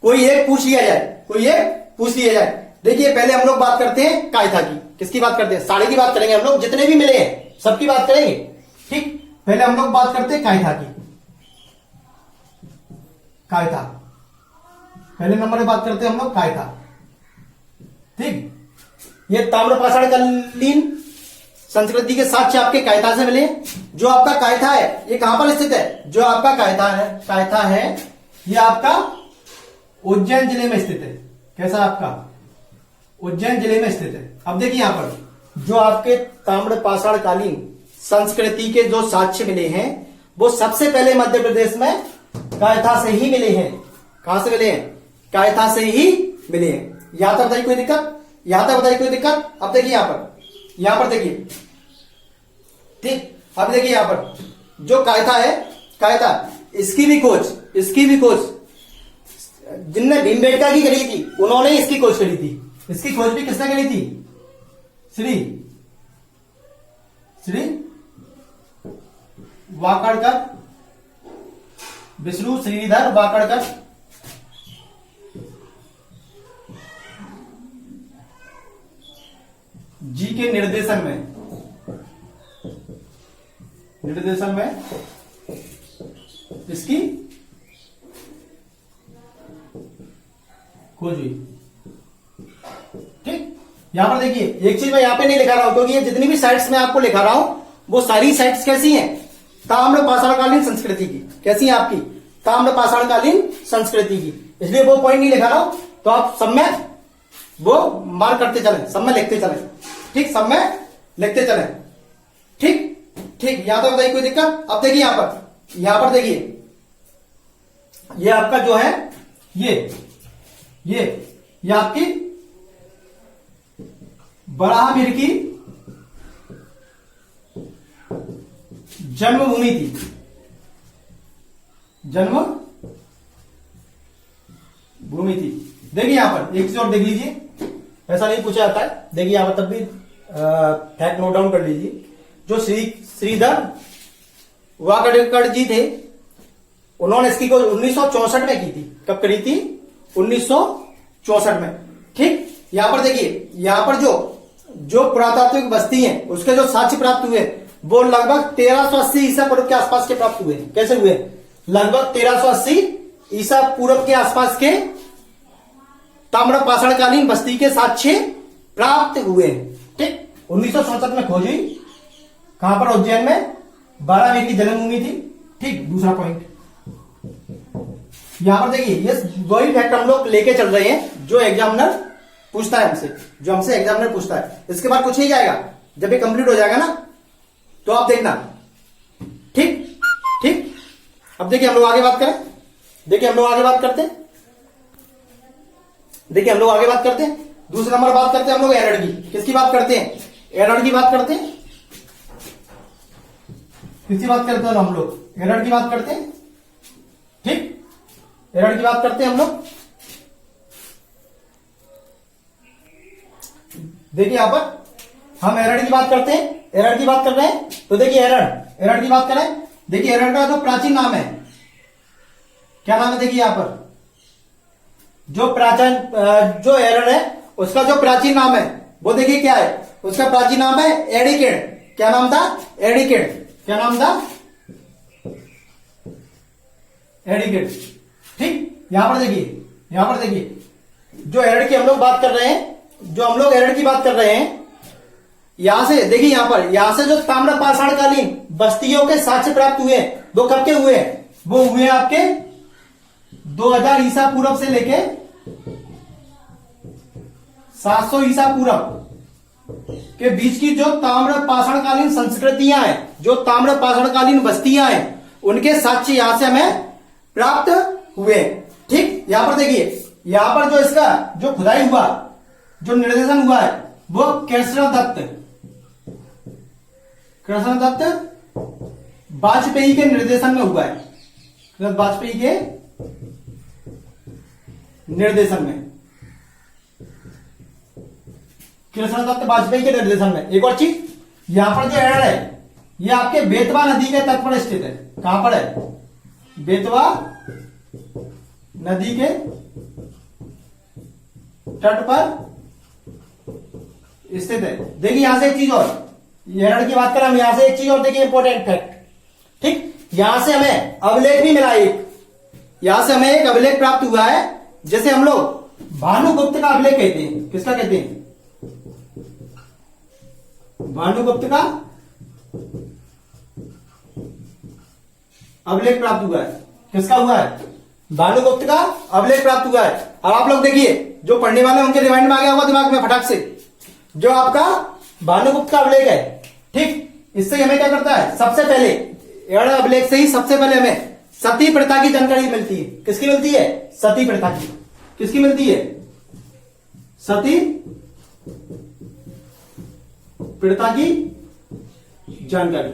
कोई एक पूछ लिया जाए, कोई एक पूछ लिया जाए। देखिए पहले हम लोग बात करते हैं कायथा की, किसकी बात करते हैं, सारे की बात करेंगे हम लोग, जितने भी मिले हैं सबकी बात करेंगे। ठीक, पहले हम लोग बात करते हैं कायथा की, कायथा पहले नंबर पे बात करते हैं हम लोग कायथा। ठीक, ये ताम्र पाषाणकालीन संस्कृति के साक्ष्य आपके कायथा से मिले। जो आपका कायथा है ये कहां पर स्थित है, जो आपका कायथा है ये आपका उज्जैन जिले में स्थित है। कैसा आपका, उज्जैन जिले में स्थित है। अब देखिए यहां पर जो आपके ताम्र पाषाणकालीन संस्कृति के जो साक्ष्य मिले हैं वो सबसे पहले मध्य प्रदेश में कायथा से ही मिले हैं। कहां से मिले हैं, कायथा से ही मिले हैं। यहां तक बताइए कोई दिक्कत, यहां तक बताइए कोई दिक्कत। अब देखिए यहां पर देखिए, ठीक, अब देखिए यहां पर जो कायथा है, कायथा इसकी भी खोज जिनने भीमबेटका की करी थी उन्होंने इसकी खोज करी थी। इसकी खोज भी किसने करी थी, श्री वाकड़कर, विष्णु श्रीधर वाकड़कर। जी के निर्देशन में इसकी खोज हुई। ठीक, यहां पर देखिए एक चीज मैं यहां पे नहीं लिखा रहा हूं क्योंकि ये जितनी भी साइट्स मैं आपको लिखा रहा हूं वो सारी साइट्स कैसी हैं, ताम्र पाषाणकालीन संस्कृति की। कैसी है आपकी, ताम्र पाषाणकालीन संस्कृति की, इसलिए वो पॉइंट नहीं लिखा रहा हूं। तो आप सब में वो मार्क करते चले, सब में लिखते चले। ठीक, सब में लिखते चले। ठीक ठीक, यहां तक बताइए कोई दिक्कत। अब देखिए यहां पर देखिए ये आपका जो है ये आपकी बराहमीर की जन्मभूमि थी। जन्मभूमि थी। देखिए यहां पर एक चीज और देख लीजिए, ऐसा नहीं पूछा जाता है, देखिए यहां पर तब भी फैक्ट नोट डाउन कर लीजिए। जो श्रीधर वाकड़कर जी थे, उन्होंने इसकी को 1964 में की थी। कब करी थी? 1964 में। ठीक, यहां पर देखिए, यहां पर जो पुरातात्विक बस्ती है उसके जो साक्ष्य प्राप्त हुए वो लगभग 1380 ईसा पूर्व के आसपास के प्राप्त हुए। कैसे हुए? लगभग 1380 ईसा पूर्व के आसपास के ताम्र पाषाणकालीन बस्ती के साक्ष्य प्राप्त हुए। ठीक, 1964 में खोज हुई। कहां पर? उज्जैन में बारावीर की जन्मभूमि थी। ठीक, दूसरा पॉइंट यहां पर देखिए, ये वही फैक्ट हम लोग लेके चल रहे हैं जो एग्जामिनर पूछता है हमसे, जो हमसे एग्जामिनर पूछता है। इसके बाद कुछ नहीं जाएगा, जब ये कंप्लीट हो जाएगा ना तो आप देखना। ठीक ठीक, अब देखिए हम लोग आगे बात करें। देखिए हम लोग आगे बात करते हैं। देखिए हम लोग आगे बात करते हैं। दूसरा नंबर बात करते हैं हम लोग एरड़ की। किसकी बात करते हैं? एरड़ की बात करते हैं। किसकी बात करते हैं हम लोग? एरड़ की बात करते हैं। ठीक, एरड़ की बात करते हैं हम लोग। देखिए यहां पर हम एरड़ की बात करते हैं, एरड़ की बात कर रहे हैं। तो देखिए एरड़ की बात करें। देखिए एरड़ का जो प्राचीन नाम है, क्या नाम है? देखिए यहां पर जो एरड़ है उसका जो प्राचीन नाम है वो देखिए क्या है? उसका प्राचीन नाम है एडिकेड। क्या नाम था? एडिकेड। क्या नाम था? एडिकेड। ठीक, यहां पर देखिए जो एरड़ की हम लोग बात कर रहे हैं, जो हम लोग एरड़ की बात कर रहे हैं, यहां से देखिए, यहां से जो ताम्र पाषाणकालीन बस्तियों के साक्ष्य प्राप्त हुए वो कब के हुए हैं? वो हुए आपके 2000 ईसा पूर्व से लेके 700 ईसा पूर्व के बीच की जो ताम्र पाषाणकालीन संस्कृतियां हैं, जो ताम्र पाषाणकालीन बस्तियां हैं, उनके साक्ष्य यहां से हमें प्राप्त हुए। ठीक, यहां पर देखिए, यहां पर जो इसका जो खुदाई हुआ, जो निर्देशन हुआ है वो कृष्णदत्त वाजपेयी के निर्देशन में हुआ है। वाजपेयी के निर्देशन में, कृष्णदत्त वाजपेयी के निर्देशन में। एक और चीज, यहां पर जो एरड़ है ये आपके बेतवा नदी के तट पर स्थित है। कहां पर है? बेतवा नदी के तट पर स्थित है। देखिए यहां से एक चीज और, एरड़ की बात करें हम, यहां से एक चीज और देखिए, इंपॉर्टेंट फैक्ट। ठीक, यहां से हमें अभिलेख भी मिला एक, यहां से हमें एक अभिलेख प्राप्त हुआ है, जैसे हम लोग भानुगुप्त का अभिलेख कहते हैं। किसका कहते हैं? भानुगुप्त का अभिलेख प्राप्त हुआ है। किसका हुआ है? भानुगुप्त का अभिलेख प्राप्त हुआ है। अब आप लोग देखिए, जो पढ़ने वाले उनके रिमाइंड में आ गया होगा दिमाग में फटाक से, जो आपका भानुगुप्त का अभिलेख है। ठीक, इससे हमें क्या करता है? सबसे पहले एरड़ अभिलेख से ही सबसे पहले हमें सती प्रथा की जानकारी मिलती है। किसकी मिलती है? सती प्रथा की। किसकी मिलती है? सती प्रथा की जानकारी।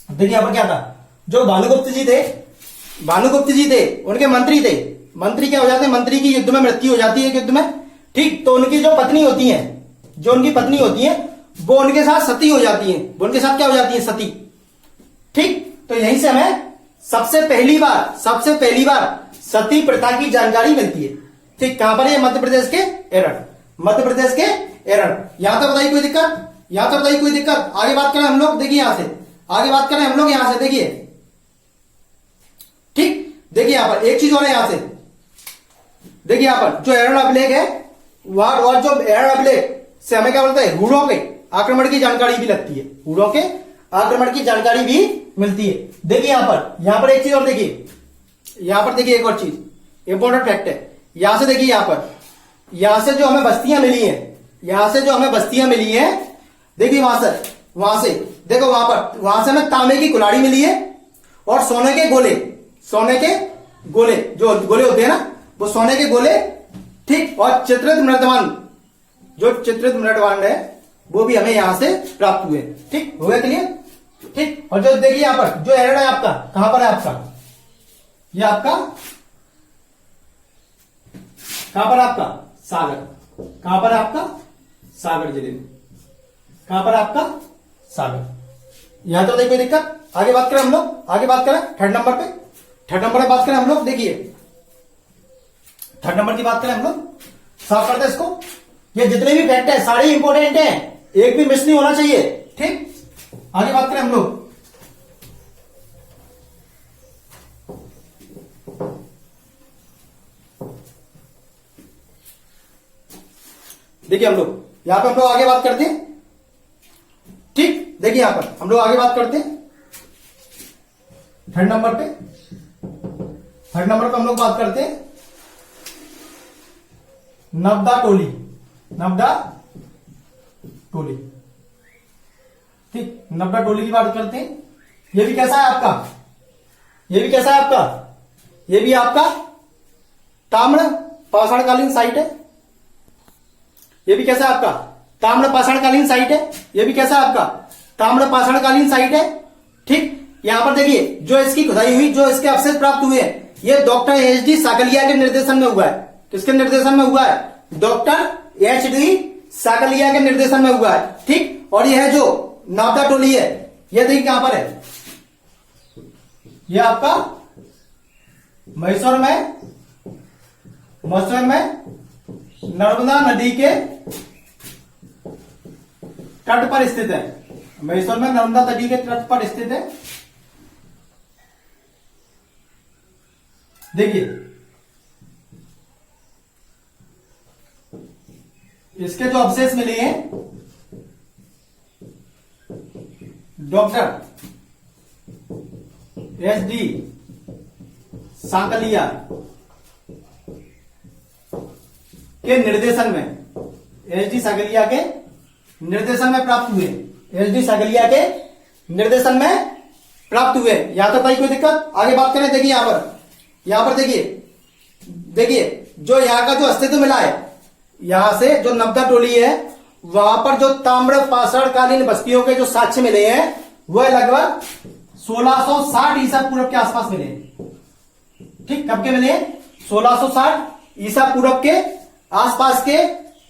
देखिए यहां पर क्या था, जो भानुगुप्त जी थे उनके मंत्री थे। मंत्री क्या हो जाते हैं? मंत्री की युद्ध में मृत्यु हो जाती है, युद्ध में। ठीक, तो उनकी जो पत्नी होती है, वो उनके साथ सती हो जाती है। वो उनके साथ क्या हो जाती है? सती। ठीक, तो यहीं से हमें सबसे पहली बार सती प्रथा की जानकारी मिलती है। ठीक, कहां पर है? मध्य प्रदेश के एरड़। मध्य प्रदेश के एरड़। यहां तक बताइए कोई दिक्कत? यहां तक बताइए कोई दिक्कत? आगे बात करें हम लोग, देखिए यहां से आगे बात करें हम लोग, यहां से देखिए। ठीक, देखिए यहां पर एक चीज और है, यहां से देखिए, यहां पर जो एरड़ अभिलेख है और जो एरड़ अभिलेख से हमें क्या बोलते हैं? हूणों के आक्रमण की जानकारी भी लगती है। हूणों के आक्रमण की जानकारी भी मिलती है। देखिए यहां पर एक चीज और देखिए, यहां पर देखिए एक और चीज इंपॉर्टेंट फैक्ट है। यहां से देखिए, यहां से जो हमें बस्तियां मिली है, देखिए वहां से देखो, वहां से हमें तांबे की कुल्हाड़ी मिली है और सोने के गोले जो गोले होते हैं ना, वो सोने के गोले ठीक। और चित्रित मृदवान, जो चित्रित मृदवांड है वो भी हमें यहां से प्राप्त हुए। ठीक, हो गया क्लियर। ठीक, और जो देखिए यहां पर जो एरर है आपका कहां पर है, आपका ये आपका कहां पर, आपका सागर, कहां पर है आपका सागर जिले में, कहां पर है आपका सागर। यहां तो देखिए दिक्कत। आगे बात करें हम लोग, आगे बात करें थर्ड नंबर पे, थर्ड नंबर पे बात करें हम लोग। देखिए थर्ड नंबर की बात करें हम लोग, साफ करते हैं इसको। ये जितने भी फैक्ट है सारे इंपॉर्टेंट हैं, एक भी मिस नहीं होना चाहिए। ठीक, आगे बात करें हम लोग। देखिए हम लोग यहां पर हम लोग आगे बात करते हैं। ठीक, देखिए यहां पर हम लोग आगे बात करते हैं थर्ड नंबर पे। थर्ड नंबर पे हम लोग बात करते हैं नवदा टोली, नवदा टोली। ठीक, नवदा टोली की बात करते हैं। ये भी कैसा है आपका, ये भी कैसा है आपका, ये भी आपका ताम्र पाषाणकालीन साइट है। ये भी कैसा है आपका ताम्र पाषाणकालीन साइट है। ये भी कैसा है आपका ताम्र पाषाणकालीन साइट है। ठीक, यहां पर देखिए जो इसकी खुदाई हुई, जो इसके अवशेष प्राप्त हुए हैं, ये डॉक्टर एच.डी. साकलिया के निर्देशन में हुआ है। किसके निर्देशन में हुआ है, डॉक्टर एच.डी. साकलिया के निर्देशन में हुआ है। ठीक, और यह जो नवदा टोली है, यह देखिए कहां पर है, यह आपका मैसूर में, मैसूर में नर्मदा नदी के तट पर स्थित है। मैसूर में नर्मदा नदी के तट पर स्थित है। देखिए इसके जो अवशेष मिले हैं, डॉक्टर एच.डी. साकलिया के निर्देशन में, एच.डी. साकलिया के निर्देशन में प्राप्त हुए, एच.डी. साकलिया के निर्देशन में प्राप्त हुए। यहां तक भाई कोई दिक्कत। आगे बात करें, देखिए यहां पर देखिए, देखिए जो यहां का जो अस्तित्व मिला है, यहां से जो नवदा टोली है वहां पर जो ताम्र पाषाणकालीन बस्तियों के जो साक्ष्य मिले हैं वह लगभग 1660 ईसा पूर्व के आसपास मिले। ठीक, कब के मिले, 1660 ईसा पूर्व के आसपास के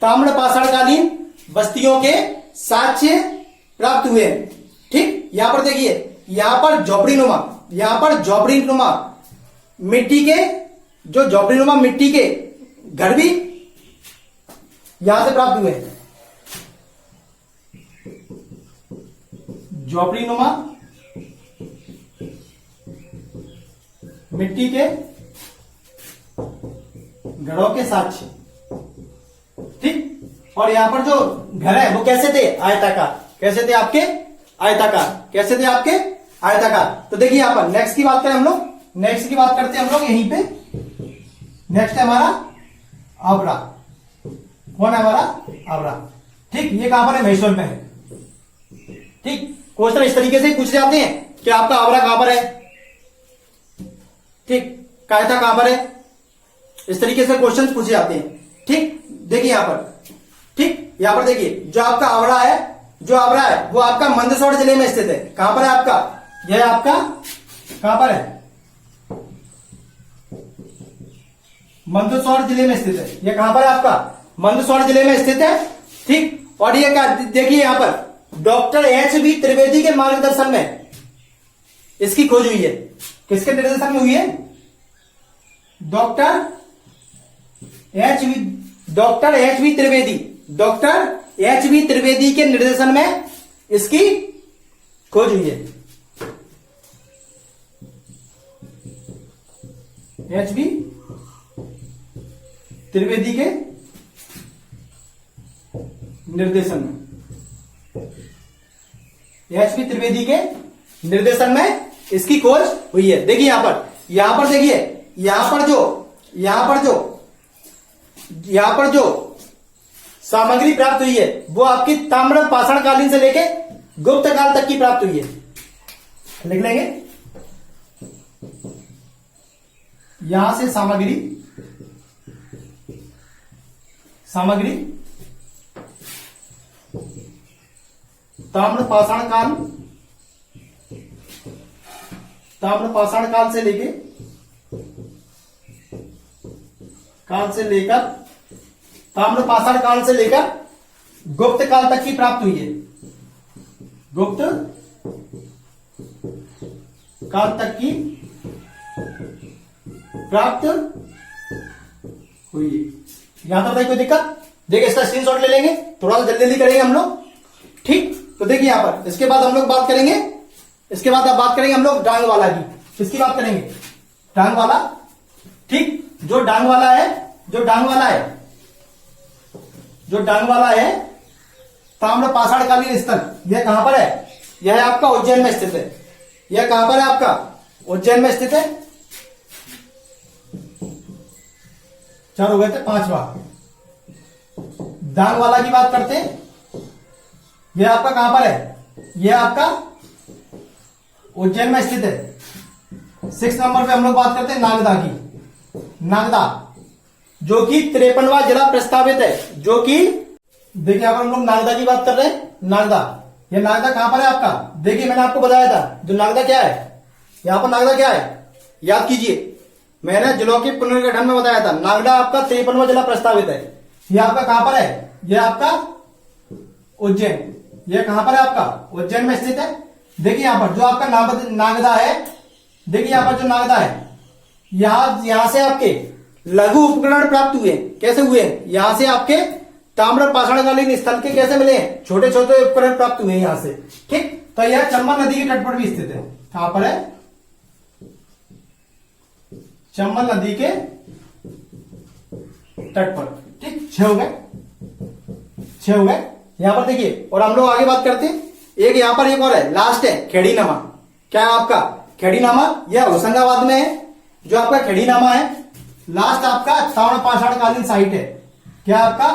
ताम्र पाषाणकालीन बस्तियों के साक्ष्य प्राप्त हुए। ठीक, यहां पर देखिए, यहां पर झोपड़ीनुमा, यहां पर झोपड़ीनुमा मिट्टी के, जो झोपड़ीनुमा मिट्टी के घर भी यहां से प्राप्त हुए। झोपड़ीनुमा मिट्टी के घरों के साक्ष्य। ठीक, और यहां पर जो घर है वो कैसे थे, आयताकार। कैसे थे आपके, आयताकार। कैसे थे आपके, आयताकार। तो देखिए यहां पर नेक्स्ट की बात करें हम लोग, नेक्स्ट की बात करते हैं हम लोग यहीं पे। नेक्स्ट है हमारा आवरा। कौन है हमारा, आवरा। ठीक, ये कहां पर है, मैसूर में है। ठीक, क्वेश्चन इस तरीके से पूछ जाते हैं कि आपका आवरा कहां पर है। ठीक, कायता कहां पर है, इस तरीके से क्वेश्चन पूछे जाते हैं। ठीक, देखिए यहां पर, ठीक, यहां पर देखिए जो आपका आवरा है, जो आवरा है वो आपका मंदसौर जिले में स्थित है। कहां पर है आपका, यह आपका कहां पर है, मंदसौर जिले में स्थित है। यह कहां पर है आपका, मंदसौर जिले में स्थित है। ठीक, और ये क्या, देखिए यहां पर डॉक्टर एच.बी. त्रिवेदी के मार्गदर्शन में इसकी खोज हुई है। किसके निर्देशन में हुई है, doctor HB. Trivedi, doctor HB. Trivedi के निर्देशन में इसकी खोज हुई है। एच.बी. त्रिवेदी के निर्देशन में, एच.बी. त्रिवेदी के निर्देशन में इसकी खोज हुई है। देखिए यहां पर देखिए, यहां पर जो सामग्री प्राप्त हुई है वो आपकी ताम्र पाषाणकालीन से लेके गुप्त काल तक की प्राप्त हुई है। लिख लेंगे, यहां से सामग्री सामग्री, ताम्र पाषाण काल, ताम्र पाषाण काल से लेकर ताम्र पाषाण काल से लेकर गुप्त काल तक की प्राप्त हुई है। गुप्त काल तक की प्राप्त हुई है। यहां तक भाई कोई दिक्कत? देखिए इसका स्क्रीनशॉट ले लेंगे, थोड़ा सा जल्दी जल्दी करेंगे हम लोग। ठीक, तो देखिए यहां पर इसके बाद हम लोग बात करेंगे, इसके बाद अब बात करेंगे हम लोग डांग वाला की। किसकी बात करेंगे? डांग वाला। ठीक, जो डांग वाला है, जो डांग वाला है ताम्र पाषाणकालीन स्थल, यह कहां पर है? यह आपका उज्जैन में स्थित है। यह कहां पर है? आपका उज्जैन में स्थित है। 4 हो गए थे, 5वां डांग वाला की बात करते हैं। यह आपका कहां पर है? यह आपका उज्जैन में स्थित है। 6 नंबर पे हम लोग बात करते हैं नागदा की। नागदा जो कि 53वां जिला प्रस्तावित है। जो कि देखिए यहां पर हम लोग नागदा की बात कर रहे हैं। नागदा, ये नागदा कहां पर है आपका? देखिए मैंने आपको बताया था जो नागदा क्या है, यहां पर नागदा क्या है याद कीजिए, मैंने जिलों के पुनर्गठन में बताया था। नागदा आपका 53वां जिला प्रस्तावित है। यह आपका कहां पर है? यह आपका उज्जैन। यह कहां पर है? आपका उज्जैन में स्थित है। देखिए यहां पर जो आपका नागदा है, देखिए यहां पर जो नागदा है, यहां से आपके लघु उपकरण प्राप्त हुए। कैसे हुए? यहां से आपके ताम्र पाषाणकालीन स्थल के कैसे मिले हैं? छोटे छोटे उपकरण प्राप्त हुए यहां से। ठीक, तो यह चंबल नदी के तट पर भी स्थित है। कहां पर है? चंबल नदी के तट पर। ठीक, 6 हो गए, 6 हो गए यहां पर। देखिए और हम लोग आगे बात करते हैं। एक यहां पर एक और है, लास्ट है खेड़ीनामा। क्या है आपका? खेड़ीनामा। यह होशंगाबाद में है। जो आपका खेड़ीनामा है लास्ट आपका ताम्र पाषाणकालीन साइट है। क्या आपका?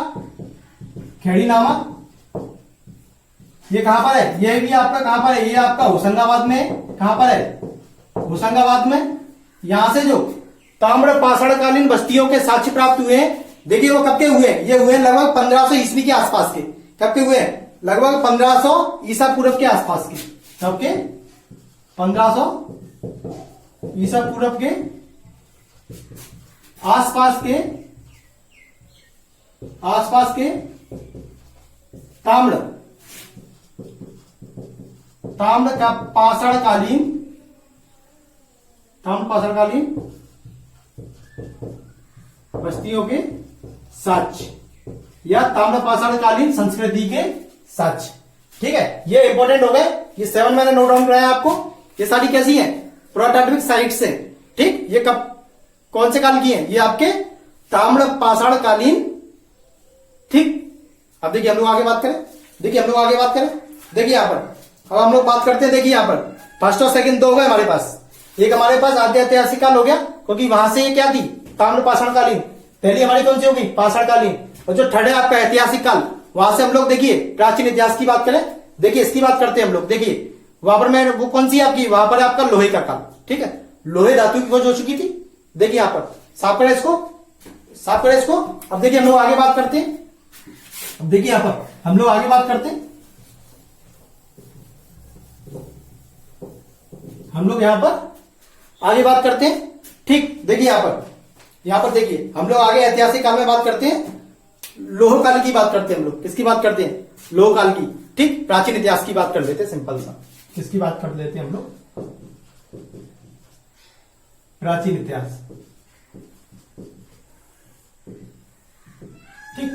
खेड़ीनामा। ये कहां पर है? यह भी आपका कहां पर है? ये आपका होशंगाबाद में है। कहां पर है? होशंगाबाद में। यहां से जो ताम्र पाषाणकालीन बस्तियों के साक्ष्य प्राप्त हुए हैं, देखिए वो कब के हुए हैं? ये हुए लगभग 1500 ईस्वी के आसपास के। कब के हुए हैं? लगभग 1500 ईसा पूर्व के आसपास के। कब के? 1500 ईसा पूर्व के आसपास के ताम्र का पाषाणकालीन बस्तियों के साक्ष्य या ताम्र पाषाणकालीन संस्कृति के साक्ष्य। ठीक है, ये इंपॉर्टेंट हो गए। ये 7 मैंने नोट डाउन कराया आपको। ये सारी कैसी है? पुरातात्विक साइट्स है। ठीक, ये कब कौन से काल की है? ये आपके ताम्र पाषाणकालीन। ठीक, अब देखिए हम लोग आगे बात करें। देखिए यहां पर अब हम लोग बात करते हैं। देखिए यहां पर फर्स्ट और सेकंड 2 हो गए हमारे पास। एक हमारे पास आद्य ऐतिहासिक काल हो गया, क्योंकि वहां से ये क्या थी? ताम्र पाषाणकालीन। पहली हमारी कौन सी होगी? पाषाणकालीन। और जो थर्ड है आपका ऐतिहासिक काल, वहां से हम लोग देखिए प्राचीन इतिहास की बात करें। देखिए इसकी बात करते हैं हम लोग। देखिए वहां पर मैं वो कौन सी आपकी? वहां पर आपका लोहे का काल। ठीक है, लोहे धातु की खोज हो चुकी थी। देखिए यहां पर साफ करें इसको, साफ करें इसको। अब देखिए हम लोग आगे बात करते हैं। अब देखिए यहां पर हम लोग आगे बात करते हैं। हम लोग यहां पर आगे बात करते हैं। ठीक, देखिए यहां पर देखिए हम लोग आगे ऐतिहासिक काल में बात करते हैं। लोह काल की बात करते हैं हम लोग। किसकी बात करते हैं? लोह काल की। ठीक, प्राचीन इतिहास की बात कर लेते हैं सिंपल सा। किसकी बात कर लेते हैं हम लोग? प्राचीन इतिहास। ठीक,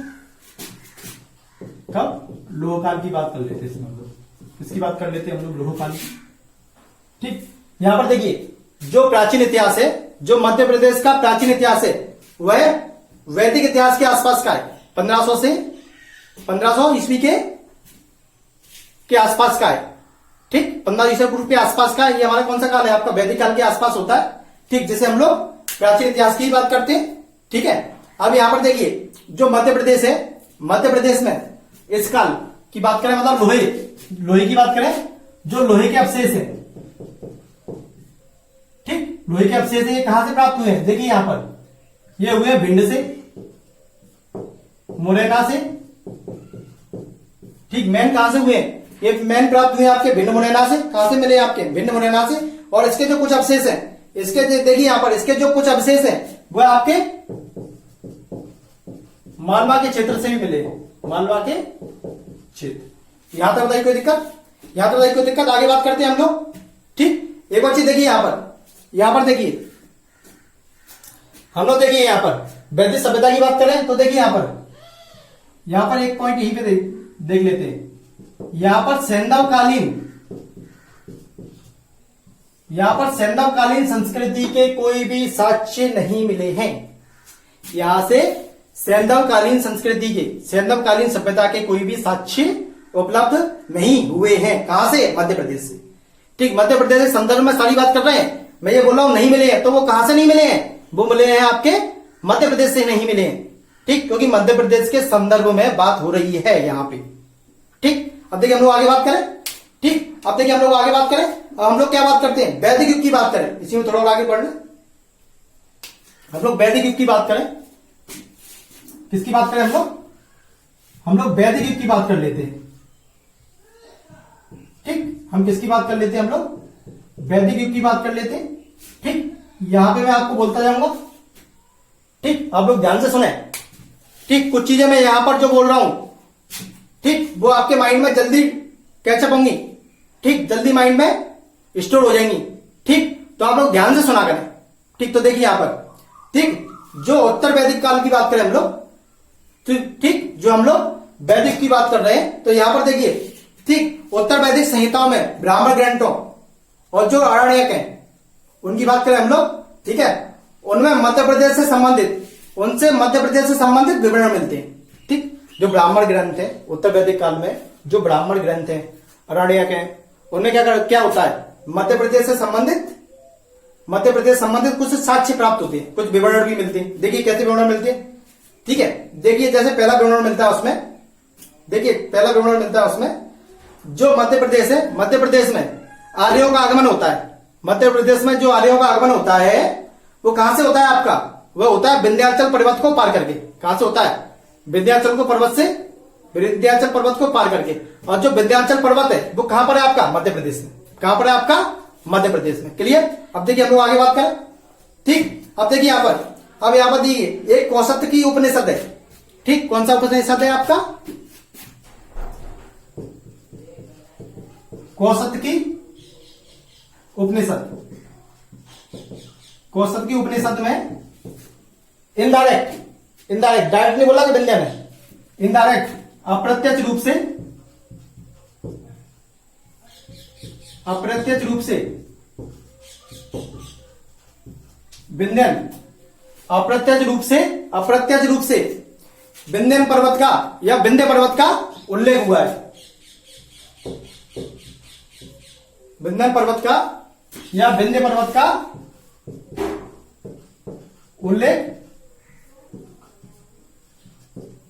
कब? लोह काल की बात कर लेते हैं इसमें हम लोग। किसकी बात कर लेते हैं हम लोग? लोह काल की। ठीक, यहां पर देखिए जो प्राचीन इतिहास है, जो मध्य प्रदेश का प्राचीन इतिहास है, वह वैदिक इतिहास के आसपास का है। 1500 से 1500 ईस्वी के आसपास का है। ठीक, 15 ईसा पूर्व के आसपास का है। ये हमारा कौन सा काल है? आपका वैदिक काल के आसपास होता है। ठीक, जिसे हम लोग प्राचीन इतिहास की बात करते हैं। ठीक है, अब यहां पर देखिए जो मध्य प्रदेश है, मध्य प्रदेश में इस काल की बात करें, मतलब लोहे की बात करें, जो लोहे के अवशेष है। ठीक, लोहे के अवशेष ये कहां से प्राप्त हुए हैं? देखिए यहां पर ये हुए भिंड से। मुरैना से, ठीक। मैन कहां से हुए? ये मैन प्राप्त हुए आपके भिंड मुरैना से। कहां से मिले? आपके भिंड मुरैना से। और इसके जो कुछ अवशेष हैं, इसके देखिए यहां पर, इसके जो कुछ अवशेष हैं वो आपके मालवा के क्षेत्र से भी मिले, मालवा के क्षेत्र। यहां तक बताइए कोई दिक्कत? यहां तक बताइए कोई दिक्कत? आगे बात करते हैं हम लोग, ठीक। एक और चीज देखिए यहां पर देखिए हम लोग, देखिए यहां पर वैदिक सभ्यता की बात करें तो देखिए यहां पर एक पॉइंट यहीं पे देख लेते हैं। यहां पर सैंधवकालीन संस्कृति के कोई भी साक्ष्य नहीं मिले हैं। यहां से सैंधवकालीन संस्कृति के, सैंधवकालीन सभ्यता के कोई भी साक्ष्य उपलब्ध नहीं हुए हैं। कहां से? मध्य प्रदेश से, ठीक। मध्य प्रदेश के संदर्भ में सारी बात कर रहे हैं। मैं ये बोल रहा हूं नहीं मिले हैं, तो वो कहां से नहीं मिले हैं? वो मिले हैं आपके मध्य प्रदेश से नहीं मिले हैं, ठीक। क्योंकि मध्य प्रदेश के संदर्भ में बात हो रही है यहां पे, ठीक। अब देखिए हम लोग आगे बात करें, ठीक। अब देखिए हम लोग आगे बात करें, हम लोग क्या बात करते हैं? वैदिक युग की बात करें। इसी में थोड़ा और आगे बढ़ लें, हम लोग वैदिक युग की बात करें। किसकी बात करें? हम लोग वैदिक युग की बात कर लेते हैं, ठीक। हम किसकी बात कर लेते हैं? हम लोग वैदिक युग की बात कर लेते हैं, ठीक। यहां पे मैं आपको बोलता जाऊंगा, ठीक। आप लोग ध्यान से सुने, ठीक। कुछ चीजें मैं यहां पर जो बोल रहा हूं, ठीक, वो आपके माइंड में जल्दी कैचअप होंगी, ठीक, जल्दी माइंड में स्टोर हो जाएंगी, ठीक। तो आप लोग ध्यान से सुना करें, ठीक। तो देखिए यहां पर, ठीक, जो उत्तर वैदिक काल की बात करें हम लोग, ठीक, जो हम लोग वैदिक की बात कर रहे हैं, तो यहां पर देखिए, ठीक, उत्तर वैदिक संहिताओं में ब्राह्मण ग्रंथों और जो आरण्यक हैं उनकी बात करें हम लोग, ठीक है, उनमें मध्य प्रदेश से संबंधित विवरण मिलते हैं, ठीक। जो ब्राह्मण ग्रंथ है उत्तर वैदिक काल में, जो ब्राह्मण ग्रंथ है, आरण्यक है, उनमें क्या होता है? मध्य प्रदेश संबंधित कुछ साक्ष्य प्राप्त होते हैं, कुछ विवरण भी मिलते हैं। देखिए कैसे विवरण मिलते हैं, ठीक है। देखिए जैसे पहला विवरण मिलता है उसमें, देखिए पहला विवरण मिलता है उसमें, जो मध्य प्रदेश है, मध्य प्रदेश में आर्यों का आगमन होता है। मध्य प्रदेश में जो आर्यों का आगमन होता है वो कहां से होता है? आपका वह होता है विंध्याचल पर्वत को पार करके। कहां से होता है? विंध्याचल पर्वत को पार करके। और जो विंध्याचल पर्वत है वो कहां पर है? आपका मध्य प्रदेश में। कहां पर है? आपका मध्य प्रदेश में। क्लियर? अब देखिए हम लोग आगे बात करें, ठीक। अब देखिए यहां पर देखिए एक कौशत्की उपनिषद है, ठीक। कौन सा उपनिषद है आपका? कौशत्की उपनिषद। कौशत्की उपनिषद में इनडायरेक्ट डायरेक्ट नहीं बोला कि विंध्य में, इनडायरेक्ट अप्रत्यक्ष रूप से विंध्यन, अप्रत्यक्ष रूप से विंध्यन पर्वत का या विंध्य पर्वत का उल्लेख हुआ है। विंध्यन पर्वत का या विंध्य पर्वत का उल्लेख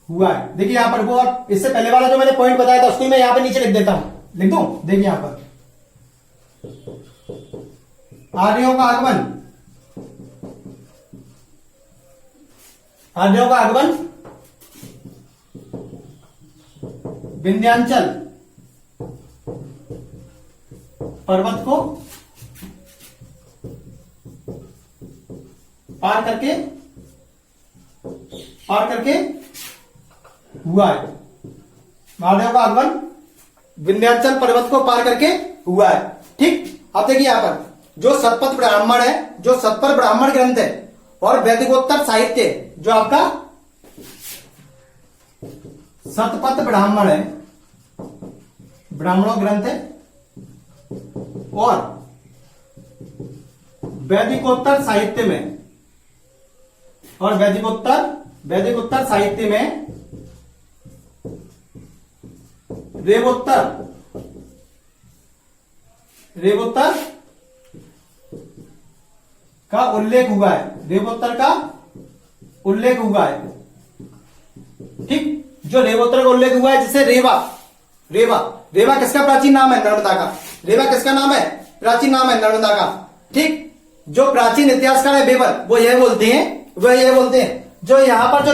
हुआ है। देखिए यहां पर वो, इससे पहले वाला जो मैंने पॉइंट बताया था उसको मैं यहां पे नीचे लिख देता हूं, लिख दूं। देखिए यहां पर आर्यों का आगमन विंध्याचल पर्वत को पार करके हुआ है। आर्यों का आगमन विंध्याचल पर्वत को पार करके हुआ है, ठीक। अब देखिए यहां पर जो शतपथ ब्राह्मण है, जो शतपथ ब्राह्मण ग्रंथ है और वैदिकोत्तर साहित्य, जो आपका शतपथ ब्राह्मण है, ब्राह्मणों ग्रंथ है, और वैदिकोत्तर साहित्य में, और वैदिकोत्तर साहित्य में रेवोत्तर का उल्लेख हुआ है। रेवोत्तर का उल्लेख हुआ है, ठीक। जो रेवोत्तर का उल्लेख हुआ है, जैसे रेवा किसका प्राचीन नाम है? नर्मदा का। रेवा किसका नाम है? प्राचीन नाम है नर्मदा का, ठीक। जो प्राचीन इतिहासकार है बेबर, वो यह बोलते हैं जो यहां पर जो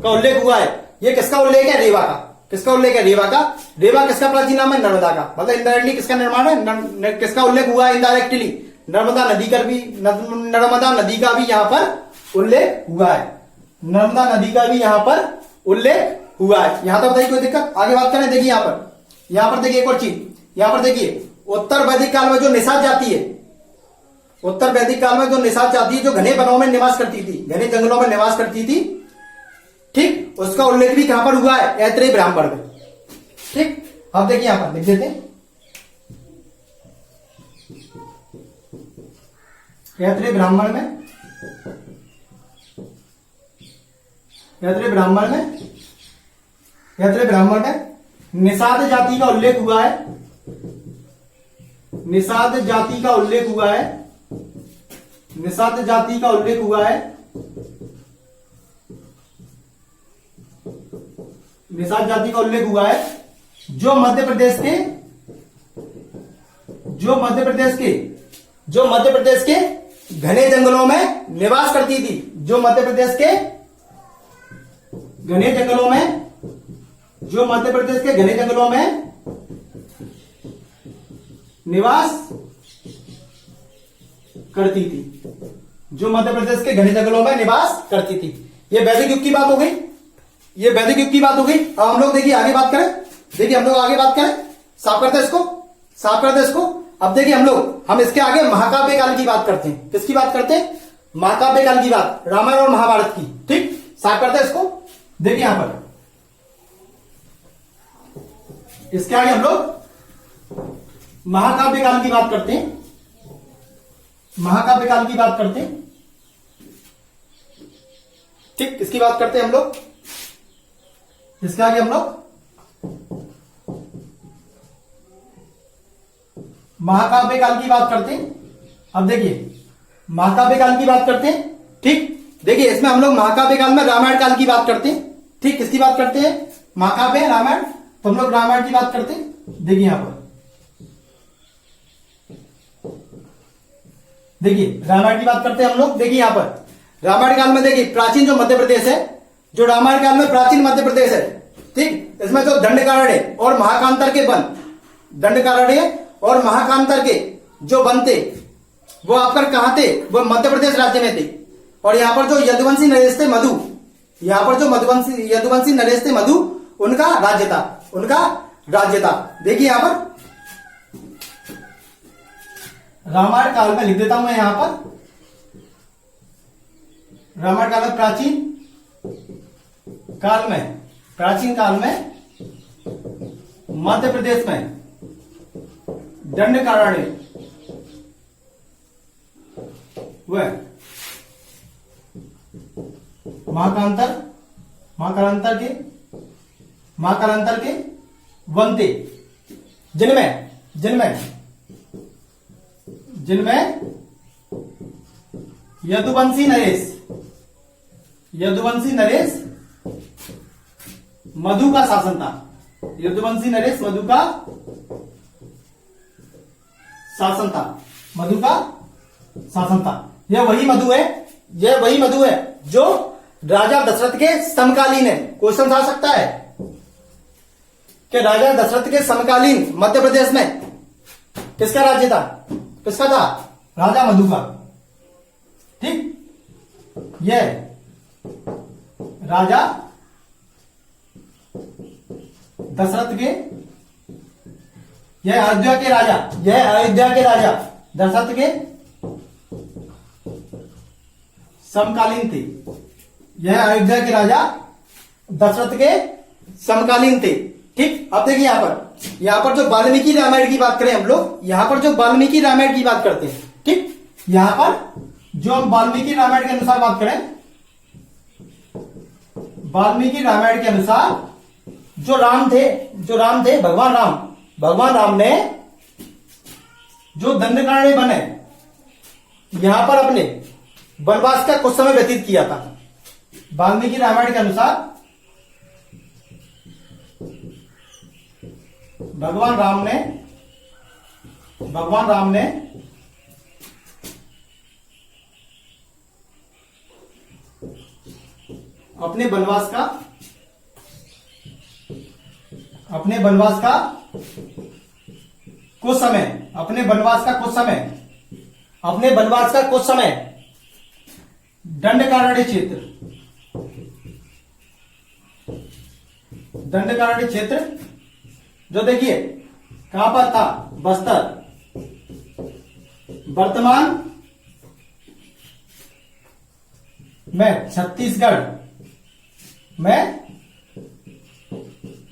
का उल्लेख हुआ है। ये किसका उल्लेख है? रेवा का। किसका उल्लेख है? रेवा का। रेवा किसका प्राचीन नाम है? नर्मदा का। मतलब इनडायरेक्टली किसका निर्माण है? किसका उल्लेख हुआ है इनडायरेक्टली? नर्मदा नदी का भी, नर्मदा नदी का भी यहां पर उल्लेख हुआ है। नर्मदा नदी का भी यहां पर उल्लेख हुआ है। यहां तक बताइए कोई दिक्कत? आगे बात करें। देखिए यहां पर देखिए एक और चीज, यहां पर देखिए उत्तर वैदिक काल में जो निषाद जाति है, उत्तर वैदिक काल में जो निषाद जाति है, जो घने वनों में निवास करती थी, घने जंगलों में निवास करती थी, ठीक, उसका उल्लेख भी कहां पर हुआ है? ऐत्रेय ब्राह्मण में। ठीक, अब देखिए यहां पर लिख देते हैं ऐत्रेय ब्राह्मण में, ऐत्रेय ब्राह्मण में, ऐत्रेय ब्राह्मण में निषाद जाति का उल्लेख हुआ है। निषाद जाति का उल्लेख हुआ है। निषाद जाति का उल्लेख हुआ है। निषाद जाति का उल्लेख हुआ है जो मध्य प्रदेश के, जो मध्य प्रदेश के, जो मध्य प्रदेश के घने जंगलों में निवास करती थी, जो मध्य प्रदेश के घने जंगलों में, जो मध्य प्रदेश के घने जंगलों में निवास करती थी, जो मध्य प्रदेश के घने जंगलों में निवास करती थी। ये वैदिक युग की बात हो गई, ये वैदिक युग की बात हो गई। अब हम लोग देखिए आगे बात करें, देखिए हम लोग आगे बात करें, साफ करते हैं इसको, साफ करते हैं इसको। अब देखिए हम इसके आगे महाकाव्य काल की बात करते हैं। किसकी बात करते हैं? महाकाव्य काल की बात, रामायण और महाभारत की। ठीक, साफ करते हैं इसको। देखिए यहां पर इसके आगे हम लोग महाकाव्य काल की बात करते हैं, महाकाव्य काल की बात करते हैं। ठीक, किसकी बात करते हैं हम लोग? इसके आगे हम लोग महाकाव्य काल की बात करते हैं। अब देखिए महाकाव्य काल की बात करते हैं। ठीक, देखिए इसमें हम लोग महाकाव्य काल में रामायण काल की बात करते हैं। ठीक, किसकी बात करते हैं? महाकाव्य, रामायण, तो हम लोग रामायण की बात करते हैं। देखिए यहां पर देखिए रामायण की बात करते हैं हम लोग। देखिए यहां पर रामायण काल में देखिए प्राचीन जो मध्य प्रदेश है, जो रामायण काल में प्राचीन मध्य प्रदेश है, ठीक, इसमें जो दंडकारण्य और महाकांतर के वन, दंडकारण्य और महाकांतर के जो वन थे वो आपकर कहां थे? वो मध्य प्रदेश राज्य में थे। और यहां पर जो यदुवंशी नरेश थे मधु, यहां पर जो यदुवंशी नरेश थे मधु, उनका राज्य था, उनका राज्य था। देखिए यहां पर रामायण काल में लिख देता हूं मैं यहां पर, रामायण काल में प्राचीन काल में, प्राचीन काल में मध्य प्रदेश में दंडकारण्य वह महाकांतर, महाकालांतर के वन थे, जिनमें यदुवंशी नरेश मधु का शासन था। यदुवंशी नरेश मधु का शासन था, मधु का शासन था। यह वही मधु है जो राजा दशरथ के समकालीन है। क्वेश्चन आ सकता है कि राजा दशरथ के समकालीन मध्य प्रदेश में किसका राज्य था? किसका था? राजा मधु का। ठीक, यह राजा दशरथ के, यह अयोध्या के राजा दशरथ के समकालीन थे। यह अयोध्या के राजा दशरथ के समकालीन थे। ठीक, अब देखिए यहां पर जो वाल्मीकि रामायण की बात करें हम लोग, यहां पर जो वाल्मीकि रामायण की बात करते हैं, ठीक, यहां पर जो हम वाल्मीकि रामायण के अनुसार बात करें, वाल्मीकि रामायण के अनुसार जो राम थे भगवान राम ने जो दंडकारण्य बने यहां पर अपने वनवास का कुछ समय व्यतीत किया था। वाल्मीकि रामायण के अनुसार भगवान राम ने अपने वनवास का कुछ समय दंडकारण्य क्षेत्र जो देखिए कहां पर था, बस्तर, वर्तमान में छत्तीसगढ़ में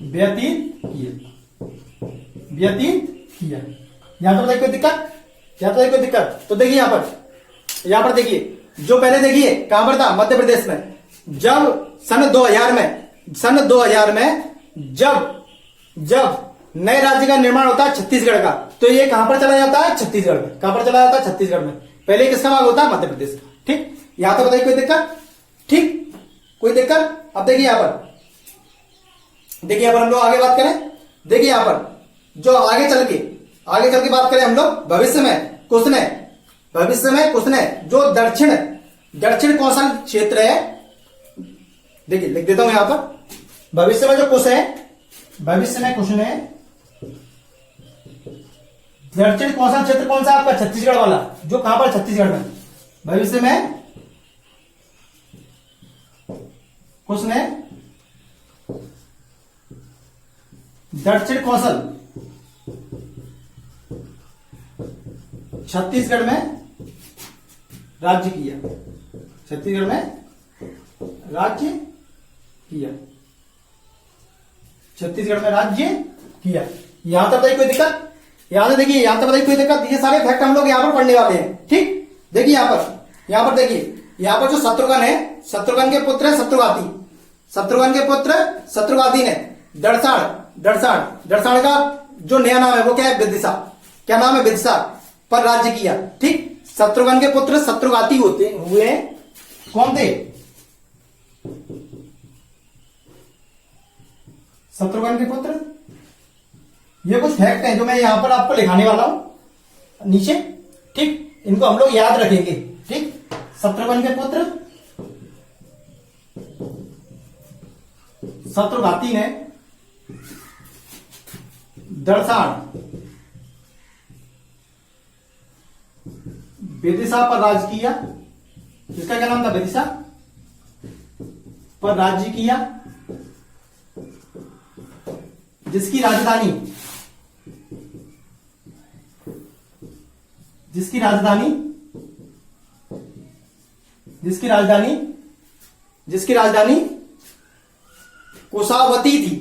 व्यतीत किया। यहां तो बताइए कोई दिक्कत, तो देखिए यहां पर देखिए जो पहले देखिए कहां पर था, मध्य प्रदेश में। जब सन 2000 में जब नए राज्य का निर्माण होता है छत्तीसगढ़ का, तो ये कहां पर चला जाता है, छत्तीसगढ़ में। कहां पर चला जाता है, छत्तीसगढ़ में। पहले किसका भाग होता है, मध्य प्रदेश का। ठीक, यहां तो बताइए कोई दिक्कत, ठीक, कोई दिक्कत। अब देखिए यहां पर हम लोग आगे बात करें। देखिए यहां पर जो आगे चल के बात करें हम लोग, भविष्य में कुछ ने जो दक्षिण कौशल क्षेत्र है, देखिए लिख देता हूं यहां पर, भविष्य में जो कुछ ने दक्षिण कौशल क्षेत्र कौन सा आपका, छत्तीसगढ़ वाला, जो कहां पर, छत्तीसगढ़ में। भविष्य में कुछ ने दक्षिण कौशल छत्तीसगढ़ में राज्य किया। यहां तक बताइए कोई दिक्कत, यहां तक बताइए कोई दिक्कत। ये सारे फैक्ट हम लोग यहां पर पढ़ने वाले हैं। ठीक, देखिए यहां पर देखिए, यहां पर जो शत्रुघ्न है, शत्रुघ्न के पुत्र है शत्रुघ्न ने दड़साण का जो नया नाम है वो क्या है, विदिशा। क्या नाम है, विदिशा पर राज्य किया। ठीक, शत्रुघ्न के पुत्र शत्रुघाती हुए कौन थे, शत्रुघ्न के पुत्र। ये कुछ फैक्ट हैं जो मैं यहां पर आपको लिखाने वाला हूं नीचे। ठीक, इनको हम लोग याद रखेंगे। ठीक, शत्रुघ्न के पुत्र शत्रुघाती ने दड़साण विदिशा पर राज्य किया। इसका क्या नाम था, विदिशा पर राज्य किया, जिसकी राजधानी कोसावती थी।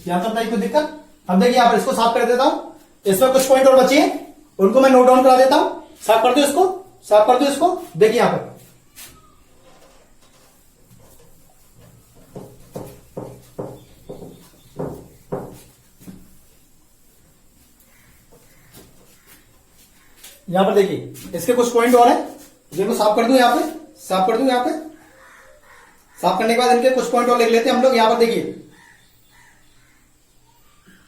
यहां तक नहीं कोई दिक्कत। अब देखिए यहां पर इसको साफ कर देता हूं। इसमें कुछ पॉइंट और बचे हैं, उनको मैं नोट डाउन करा देता हूं। साफ कर दो इसको। देखिए यहां पर देखिए इसके कुछ पॉइंट और हैं, जिनको साफ कर दूं यहां पे। साफ करने के बाद इनके कुछ पॉइंट और लिख लेते हैं हम लोग। यहां पर देखिए,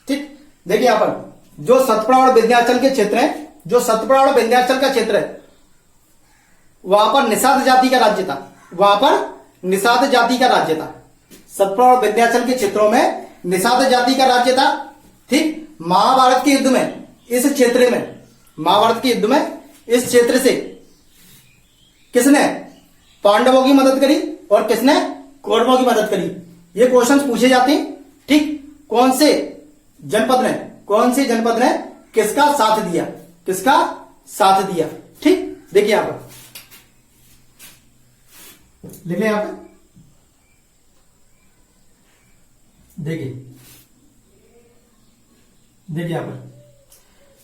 ठीक, देखिए यहां पर जो सतपुड़ा और विंध्याचल के क्षेत्र है, जो सतपुड़ा और विंध्याचल का क्षेत्र है, वहां पर निषाद जाति का राज्य था। सतपुड़ा और विंध्याचल के क्षेत्रों में निषाद जाति का राज्य था। ठीक, महाभारत के युद्ध में इस क्षेत्र से किसने पांडवों की मदद करी और किसने कौरवों की मदद करी, ये क्वेश्चंस पूछे जाते हैं। ठीक, कौन से जनपद ने किसका साथ दिया। ठीक, देखिए यहां पर लिख लें, यहां पर देखिए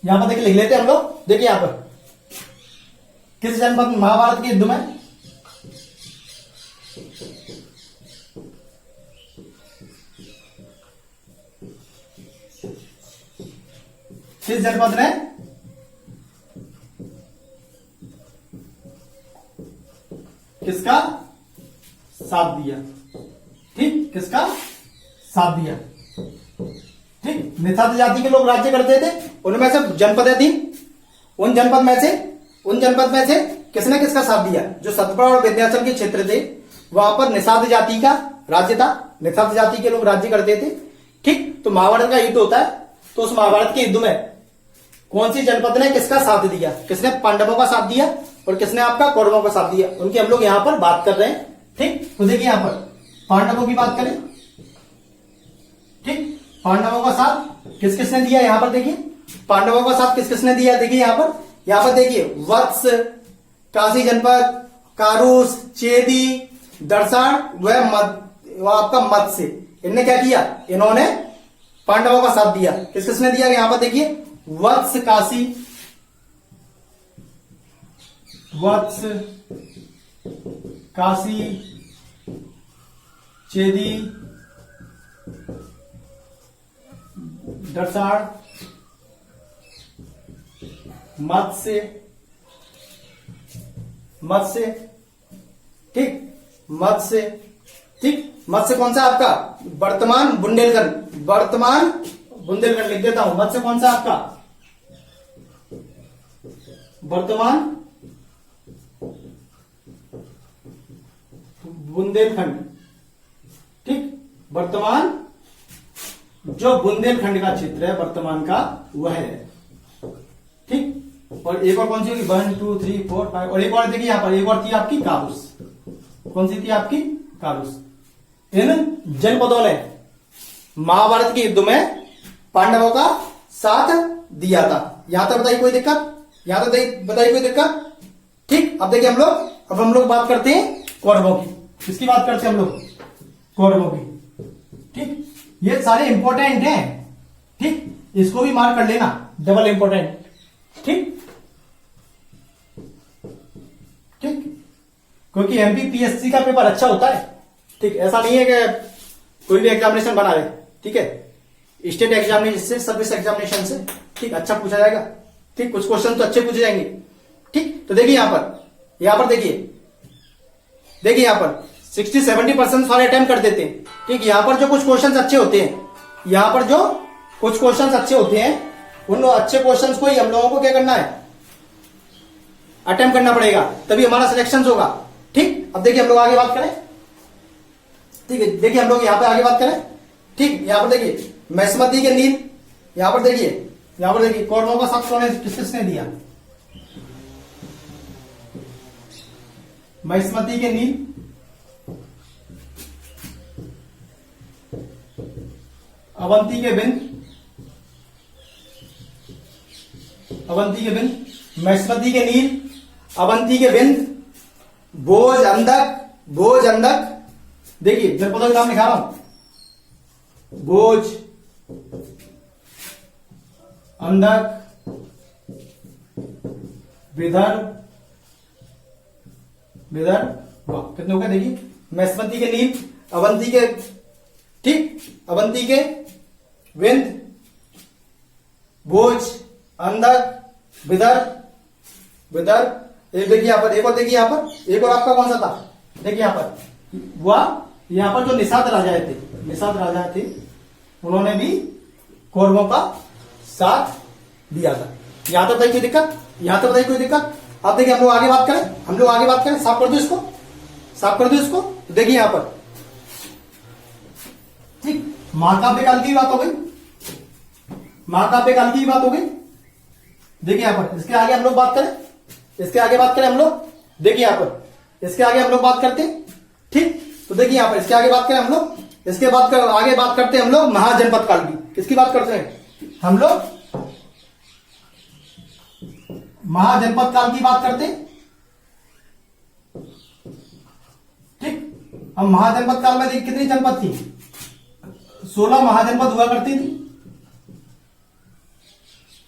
यहां पर देखिए लिख लेते हैं हम लोग। देखिए यहां पर किस जनपद, महाभारत के युद्ध में किस जनपद ने किसका साथ दिया। ठीक, किसका साथ दिया। ठीक, निषाद जाति के लोग राज्य करते थे। उनमें से जनपदें थी, उन जनपद में से किसने किसका साथ दिया? जो सतपुड़ा और विंध्याचल के क्षेत्र थे वहां पर निषाद जाति का राज्य था, निषाद जाति के लोग राज्य करते थे। ठीक, तो महाभारत का युद्ध होता है, तो उस महाभारत के युद्ध में कौन सी जनपद ने किसका साथ दिया? किसने पांडवों का साथ दिया और किसने आपका कौरवों का साथ दिया? उनकी हम लोग यहां पर बात कर रहे हैं। ठीक, तो देखिए यहां पर पांडवों की बात करें। ठीक, पांडवों का साथ किस किसने दिया? यहां पर देखिए पांडवों का साथ किस किसने दिया। देखिए यहां पर देखिए वत्स, काशी जनपद, कारूस, चेदी, दर्शान व आपका मत्स्य, इनने क्या किया? इन्होंने पांडवों का साथ दिया। किस किसने दिया? यहां पर देखिए वत्स काशी, चेदी, दर्शान, मत्स्य। ठीक, मत्स्य। ठीक, मत्स्य कौन सा आपका? वर्तमान बुंदेलखंड लिख देता हूं। मत्स्य कौन सा आपका? वर्तमान बुंदेलखंड। ठीक, वर्तमान जो बुंदेलखंड का क्षेत्र है वर्तमान का वह है। ठीक, और एक और कौन सी होगी? 1 2 3 4 5, और एक और देखिए यहां पर एक और थी आपकी कारूस। कौन सी थी आपकी? कारूस। इन जनपदों ने महाभारत के युद्ध में पांडवों का साथ दिया था। यहां तक बताइए कोई दिक्कत? यहां तक बताइए कोई दिक्कत? ठीक, अब देखिए अब हम लोग बात करते हैं कौरवों की। किसकी बात करते हैं हम लोग? कौरवों की। ठीक, ये सारे इंपॉर्टेंट हैं। ठीक, इसको भी मार्क कर लेना, डबल इंपॉर्टेंट। ठीक, क्योंकि एमपीपीएससी का पेपर अच्छा होता है। ठीक, ऐसा नहीं है कि कोई भी एग्जामिनेशन बना रहे। ठीक है, स्टेट एग्जामिनेशन से, सर्विस एग्जामिनेशन से ठीक अच्छा पूछा जाएगा। ठीक, कुछ क्वेश्चन तो अच्छे पूछे जाएंगे। ठीक, तो देखिए यहां पर देखिए यहां पर 60-70% सारे अटेम्प्ट कर देते हैं। ठीक, यहां पर जो कुछ क्वेश्चन अच्छे होते हैं, उन अच्छे क्वेश्चंस को ही हम लोगों को क्या करना है? अटेम्प्ट करना पड़ेगा, तभी हमारा सिलेक्शन होगा। ठीक, अब देखिए हम लोग आगे बात करें। ठीक है, देखिए हम लोग यहां पे आगे बात करें। ठीक, यहां पर देखिए महिष्मती के नील। यहां पर देखिए कौरवों का साथ कौन किसने दिया? महिष्मती के नील, अवंती के बिंद, महिष्मती के नील, अवंती के बिंद, भोज अंधक। देखिए जनपदों के नाम लिखा रहा हूं। भोज, अंधक, विदर्भ। वाह, कितने हो गए? देखिए महिष्मती के नील, अवंती के, ठीक, अवंती के विंध्य, भोज, अंधक, विदर्भ। एक देखिए यहां पर, एक और देखिए यहां पर, एक और आपका कौन सा था? देखिए यहां पर जो निषाद राजा थे उन्होंने भी कौरवों का साथ दिया था। यहां तक बताइए कोई दिक्कत? अब देखिए हम लोग आगे बात करें। साफ कर दो इसको। तो देखिए यहां पर ठीक, महाकाव्य काल की बात हो गई। देखिए यहां पर इसके आगे हम लोग बात करें। देखिए यहां पर इसके आगे हम लोग बात करते हैं। ठीक, तो देखिए यहां पर इसके आगे बात करें हम लोग। आगे बात करते हैं हम लोग महाजनपद काल की। किसकी बात करते हैं हम लोग? महाजनपद काल की बात करते हैं। ठीक, अब महाजनपद काल में देखिए कितनी जनपद थी? 16 महाजनपद हुआ करती थी।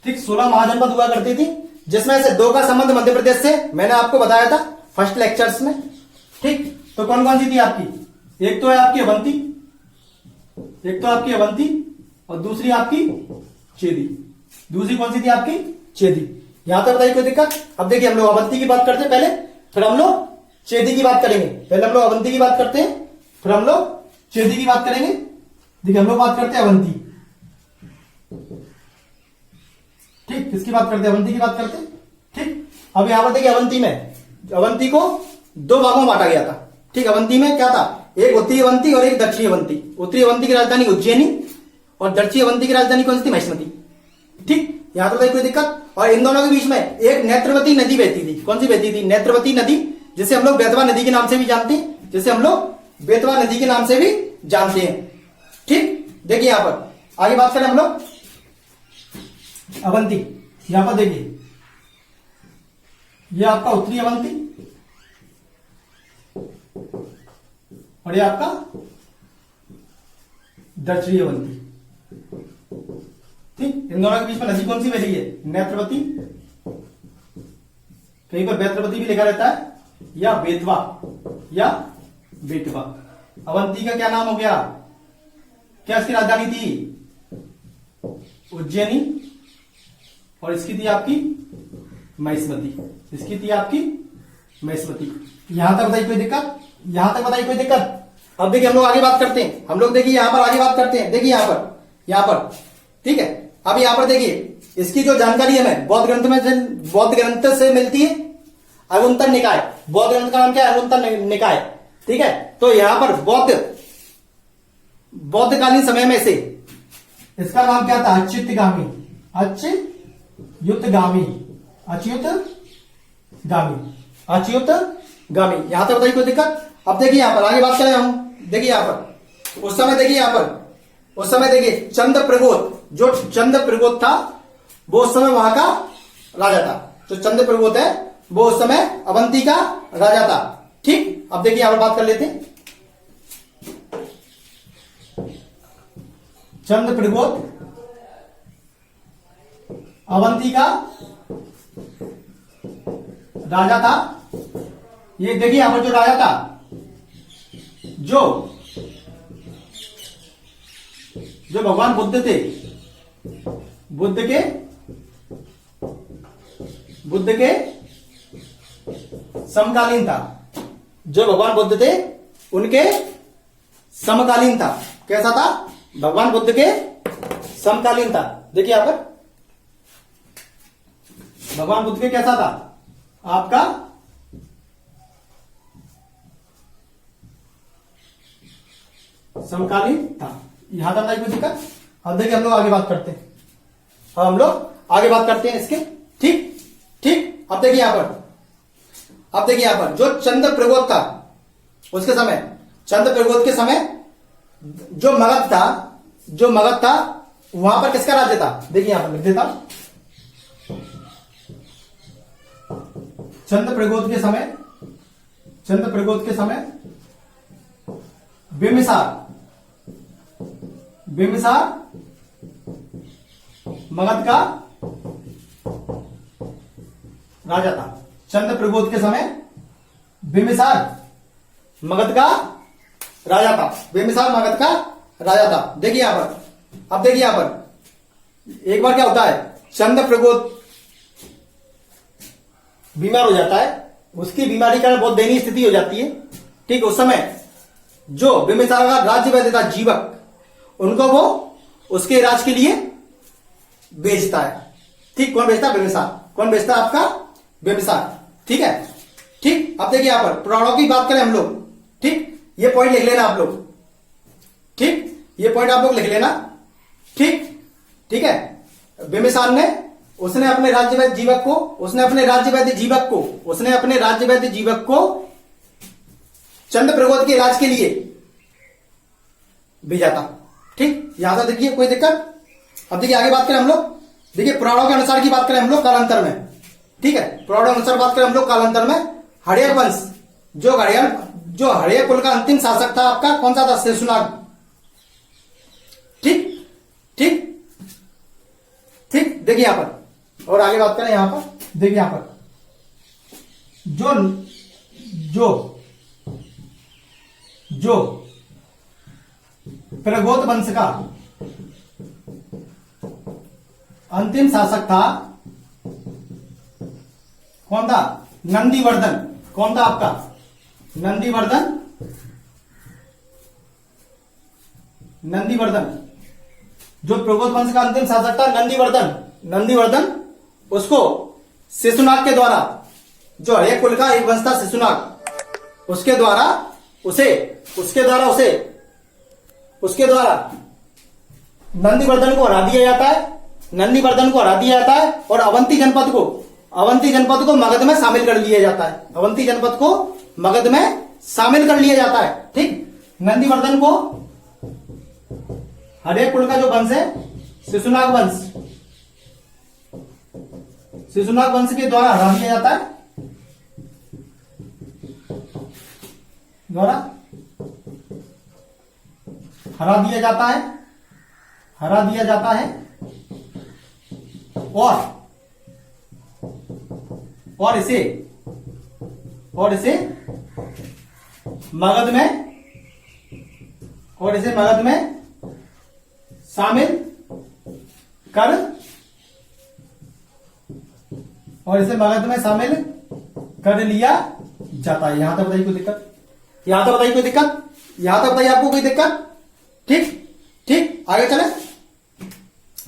ठीक, 16 महाजनपद हुआ करती थी, जिसमें से 2 का संबंध मध्य प्रदेश से मैंने आपको बताया था फर्स्ट लेक्चर्स में। ठीक, तो कौन कौन सी थी आपकी? एक तो है आपकी अवंती और दूसरी आपकी चेदी। दूसरी कौन सी थी आपकी? चेदी। यहां तक बताइए कोई दिक्कत? अब देखिए हम लोग अवंती की बात करते हैं पहले, फिर हम लोग चेदी की बात करेंगे। पहले हम लोग अवंती की बात करते हैं, फिर हम लोग चेदी की बात करेंगे। देखिए हम लोग बात करते हैं अवंती। ठीक, किसकी बात करते हैं? अवंती की बात करते हैं। ठीक, अब यहां पर देखिए अवंती में, अवंती को दो भागों में बांटा गया था। ठीक, अवंती में क्या था? एक उत्तरी अवंती और एक दक्षिणी अवंती। उत्तरी अवंती की राजधानी उज्जैनी और दक्षिणी अवंती की राजधानी कौन सी थी? महिष्मती। ठीक, यहां तो कोई दिक्कत। और इन दोनों के बीच में एक नेत्रवती नदी बहती थी। कौन सी बहती थी? नेत्रवती नदी, जिसे हम लोग बेतवा नदी के नाम से भी जानते हैं, जिसे हम लोग बेतवा नदी के नाम से भी जानते हैं। ठीक, देखिए यहां पर आगे बात करें हम लोग अवंती। यहां पर देखिए ये आपका उत्तरी अवंती और ये आपका दक्षिणी अवंती। ठीक, इन दोनों के बीच में नदी कौन सी बह रही है? नेत्रवती, कहीं पर बेत्रवती भी लिखा रहता है, या बेतवा या बेटवा। अवंती का क्या नाम हो गया? क्या इसकी राजधानी थी? उज्जैनी, और इसकी थी आपकी महिष्मती। इसकी थी आपकी महिष्मती। यहां तक बताइए कोई दिक्कत? यहां तक बताइए कोई दिक्कत? अब देखिए हम लोग आगे बात करते हैं। हम लोग देखिए यहां पर आगे बात करते हैं। देखिए यहां पर ठीक है। अब यहां पर देखिए इसकी जो जानकारी हमें बौद्ध ग्रंथ से मिलती है। अगुंतर निकाय, बौद्ध ग्रंथ का नाम क्या है? अगुंतर निकाय। ठीक है, तो यहां पर बौद्धकालीन समय में से इसका नाम क्या था? अच्युतगामी, अच्युतगामी, अच्युतगामी, अच्युतगामी। यहां तक बताइए कोई दिक्कत? अब देखिए यहां पर आगे बात करें हम। देखिए यहां पर उस समय देखिए यहां पर उस समय देखिए चंद्रप्रगोत, जो चंद्रप्रगोत था वो उस समय वहां का राजा था। जो चंद्रप्रगोत है वो उस समय अवंती का राजा था। ठीक, अब देखिए यहां पर बात कर लेते हैं। चंद्रप्रगोत अवंती का राजा था। ये देखिए यहां पर जो राजा था, जो भगवान बुद्ध थे, बुद्ध के समकालीन था। जो भगवान बुद्ध थे उनके समकालीन था। कैसा था? भगवान बुद्ध के समकालीन था। देखिए यहां पर भगवान बुद्ध के कैसा था? आपका समकालीन था। यहां तक कोई दिक्कत? अब देखिए हम लोग आगे बात करते हैं। हम लोग आगे बात करते हैं इसके। ठीक ठीक, अब देखिए यहां पर जो चंद्रप्रगोत था उसके समय, चंद्रप्रगोत के समय जो मगध था वहां पर किसका राज्य था? देखिए यहां पर लिख देता हूं। चंद्रप्रगोत के समय बिम्बिसार मगध का राजा था। चंद्रप्रगोत के समय बिम्बिसार मगध का राजा था। बिम्बिसार मगध का राजा था। देखिए यहां पर, अब देखिए यहां पर एक बार क्या होता है, चंद्रप्रगोत बीमार हो जाता है। उसकी बीमारी का बहुत दयनीय स्थिति हो जाती है। ठीक, उस समय जो बिम्बिसार का राज्य वैद्य था जीवक, उनको वो उसके इलाज के लिए बेचता है। ठीक, कौन बेचता है? बिम्बिसार। कौन बेचता है? आपका बिम्बिसार। ठीक है। ठीक, अब देखिए यहां पर पुराणों की बात करें हम लोग। ठीक, ये पॉइंट लिख लेना आप लोग। ठीक, ये पॉइंट आप लोग लिख लेना। ठीक ठीक है। बिम्बिसार ने उसने अपने राज्यवैद्य जीवक को चंद्रप्रगोत के इलाज के लिए भेजा था। ठीक, यहां तक देखिए कोई दिक्कत? अब देखिए आगे बात करें हम लोग। देखिए पुराणों के अनुसार की बात करें हम लोग कालांतर में। ठीक है, पुराणों के अनुसार बात करें हम लोग कालांतर में, हड़यक वंश, जो हड़यक कुल का अंतिम शासक था आपका, कौन सा था? शेषनाग। ठीक ठीक ठीक, देखिए यहां पर और आगे बात करें। यहां पर देखिए यहां पर जो प्रगोत वंश का अंतिम शासक था, कौन था? नंदीवर्धन। कौन था आपका? नंदीवर्धन। जो प्रगोत वंश का अंतिम शासक था, नंदीवर्धन उसको शिशुनाग के द्वारा, जो हरे कुल का एक वंश था शिशुनाग, उसके द्वारा नंदीवर्धन को हरा दिया जाता है। नंदीवर्धन को हरा दिया जाता है और अवंती जनपद को मगध में शामिल कर लिया जाता है। अवंती जनपद को मगध में शामिल कर लिया जाता है। ठीक, नंदीवर्धन को हरे कुल का जो वंश है शिशुनाग वंश के द्वारा हरा दिया जाता है। हरा दिया जाता है और इसे मगध में शामिल कर लिया जाता है। यहां तक बताइए कोई दिक्कत? यहां तक बताइए आपको कोई दिक्कत? ठीक, आगे चले।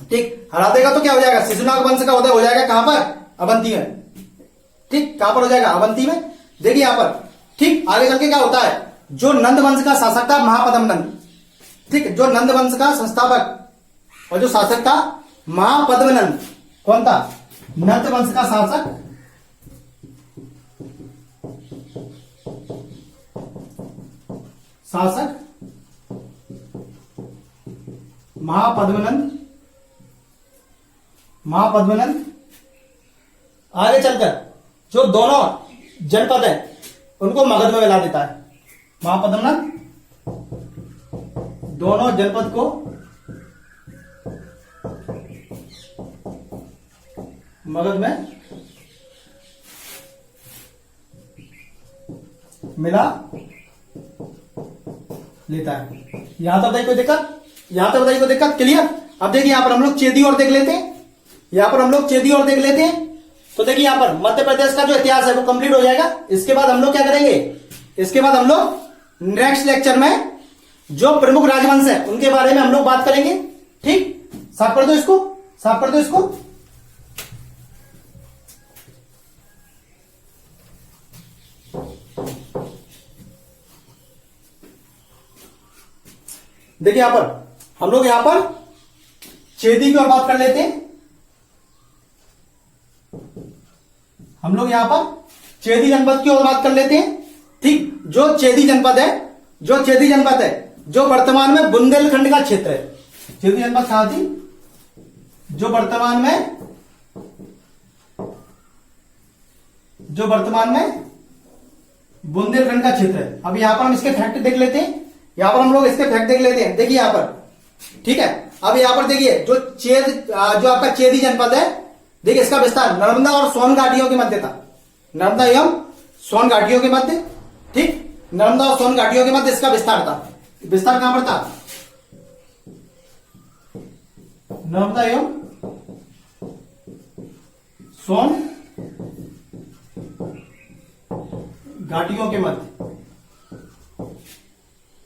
ठीक, हरा देगा तो क्या हो जाएगा? शिशुनाग वंश का उदय हो जाएगा कहां पर? अवंती में। ठीक, कहां पर हो जाएगा? अवंती में। देखिए यहां पर। ठीक, आगे चल के क्या होता है? जो नंद वंश का शासक था महापद्म नंद, ठीक, जो नंद वंश का संस्थापक और जो शासक था महापद्म नंद, कौन था? नंद वंश का शासक महापद्मनंद। आगे चलकर जो दोनों जनपद है उनको मगध में मिला देता है। महापद्मनंद दोनों जनपद को मगध में मिला लेता है। यहां तक बताइए कोई दिक्कत? क्लियर? अब देखिए यहां पर हम लोग चेदी और देख लेते हैं। तो देखिए यहां पर मध्य प्रदेश का जो इतिहास है वो कंप्लीट हो जाएगा। इसके बाद हम लोग क्या करेंगे? इसके बाद हम लोग नेक्स्ट लेक्चर में जो प्रमुख राजवंश है उनके बारे में हम लोग बात करेंगे। ठीक, साफ कर दो इसको। देखिए यहां पर हम लोग चेदी की ओर बात कर लेते हैं। चेदी जनपद की ओर बात कर लेते हैं। ठीक, जो चेदी जनपद है जो वर्तमान में बुंदेलखंड का क्षेत्र है। चेदी जनपद कहां थी? जो वर्तमान में बुंदेलखंड का क्षेत्र है। अब यहां पर हम इसके फैक्ट देख लेते हैं। देखिए यहां पर, ठीक है। अब यहां पर देखिए जो आपका चेदी जनपद है, देखिए इसका विस्तार नर्मदा और सोन घाटियों के मध्य था। नर्मदा एवं सोन घाटियों के मध्य, ठीक, नर्मदा और सोन घाटियों के मध्य इसका विस्तार था। विस्तार कहां पर था? नर्मदा एवं सोन घाटियों के मध्य,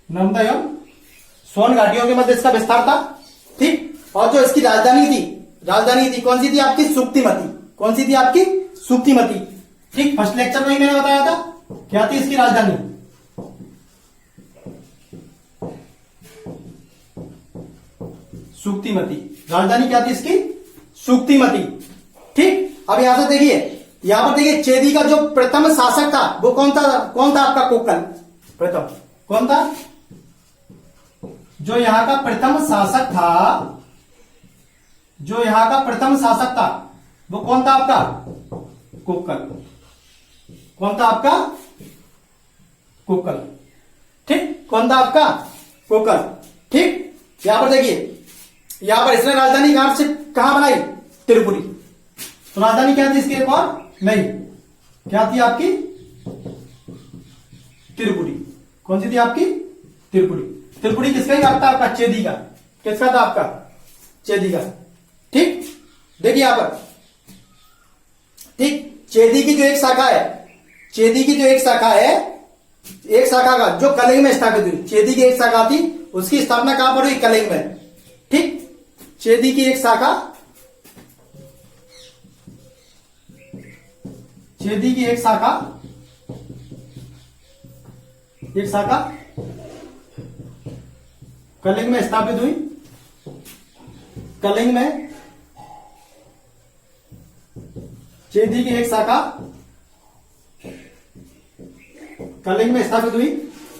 नर्मदा एवं सोन घाटियों के मध्य इसका विस्तार था। ठीक, और जो इसकी राजधानी थी कौन सी थी आपकी? सुक्तिमती। ठीक, फर्स्ट लेक्चर में ही मैंने बताया था क्या थी इसकी राजधानी? सुक्तिमती। राजधानी क्या थी इसकी? सुक्तिमती। ठीक, अब यहां से देखिए चेदी का जो प्रथम शासक था वो कौन था आपका? कोकल। प्रथम कौन था? जो यहां का प्रथम शासक था वो कौन था आपका? कोकल। कौन था आपका? कोकल। ठीक, कौन था आपका? कोकल। ठीक, यहां पर देखिए, यहां पर इसने राजधानी कहां बनाई? त्रिपुरी। तो राजधानी क्या थी इसकी? एक और नहीं, क्या थी आपकी? त्रिपुरी। कौन सी थी आपकी? त्रिपुरी। त्रिपुरी किसका ही था? आपका चेदी का। किसका था आपका? चेदी का। ठीक, देखिए यहां पर, ठीक, चेदी की जो एक शाखा का जो कलिंग में स्थापित हुई, चेदी की एक शाखा थी, उसकी स्थापना कहां पर हुई? कलिंग में। ठीक, चेदी की एक शाखा चेदी की एक शाखा कलिंग में स्थापित हुई, कलिंग में चेदी की एक शाखा कलिंग में स्थापित हुई,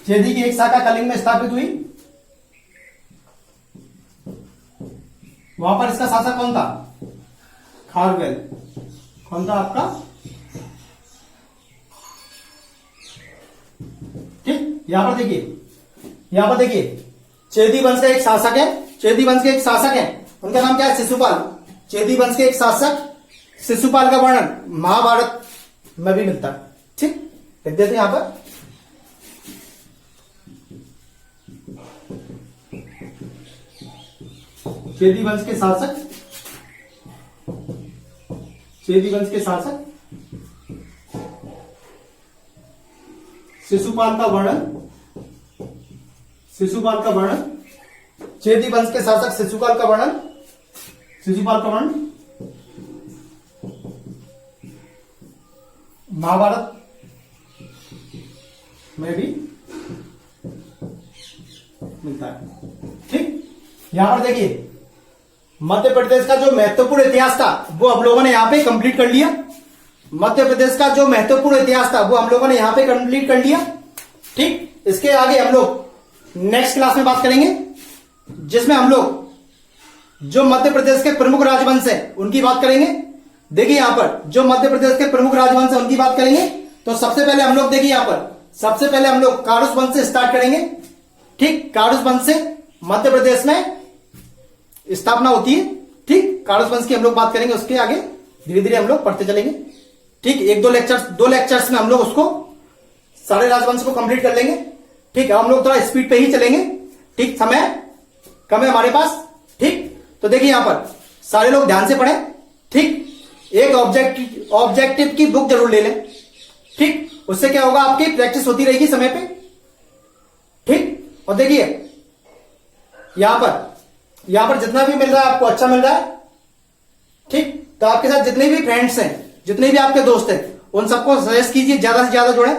चेदी की एक शाखा कलिंग में स्थापित हुई। वहां पर इसका शासक कौन था? खारवेल। कौन था आपका? ठीक, यहां पर देखिए चेदी वंश का एक शासक है, चेदी वंश के एक शासक है, उनका नाम क्या है? शिशुपाल। चेदी वंश के एक शासक शिशुपाल का वर्णन महाभारत में भी मिलता है। ठीक, लिख देते हैं यहां पर। चेदी वंश के शासक शिशुपाल का वर्णन चेदी वंश के शासक शिशुपाल का वर्णन महाभारत में भी मिलता है। ठीक, यहां पर देखिए मध्य प्रदेश का जो महत्वपूर्ण इतिहास था वो हम लोगों ने यहां पे कंप्लीट कर लिया। मध्य प्रदेश का जो महत्वपूर्ण इतिहास था वो हम लोगों ने यहां पे कंप्लीट कर लिया। ठीक, इसके आगे हम लोग नेक्स्ट क्लास में बात करेंगे, जिसमें हम लोग जो मध्य प्रदेश के प्रमुख राजवंश है उनकी बात करेंगे। देखिए यहां पर जो मध्य प्रदेश के प्रमुख राजवंश है उनकी बात करेंगे। तो सबसे पहले हम लोग देखिए यहां पर सबसे पहले हम लोग कारुस वंश से स्टार्ट करेंगे। ठीक, कारुस वंश से मध्य प्रदेश में स्थापना होती है। ठीक, कारुस वंश की हम लोग बात करेंगे, उसके आगे धीरे धीरे हम लोग पढ़ते चलेंगे। ठीक, दो लेक्चर्स में हम लोग उसको सारे राजवंश को कंप्लीट कर लेंगे। ठीक, हम लोग थोड़ा स्पीड पे ही चलेंगे। ठीक, समय कम है हमारे पास। ठीक, तो देखिए यहां पर सारे लोग ध्यान से पढ़ें। ठीक, एक ऑब्जेक्टिव की बुक जरूर ले लें। ठीक, उससे क्या होगा, आपकी प्रैक्टिस होती रहेगी समय पे। ठीक, और देखिए यहां पर जितना भी मिल रहा है आपको अच्छा मिल रहा है। ठीक, तो आपके साथ जितने भी फ्रेंड्स हैं, जितने भी आपके दोस्त हैं, उन सबको सजेस्ट कीजिए ज्यादा से ज्यादा जुड़ें।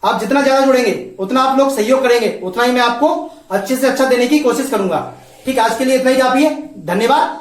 आप जितना ज्यादा जुड़ेंगे उतना आप लोग सहयोग करेंगे, उतना ही मैं आपको अच्छे से अच्छा देने की कोशिश करूंगा। ठीक, आज के लिए इतना ही काफी है। धन्यवाद।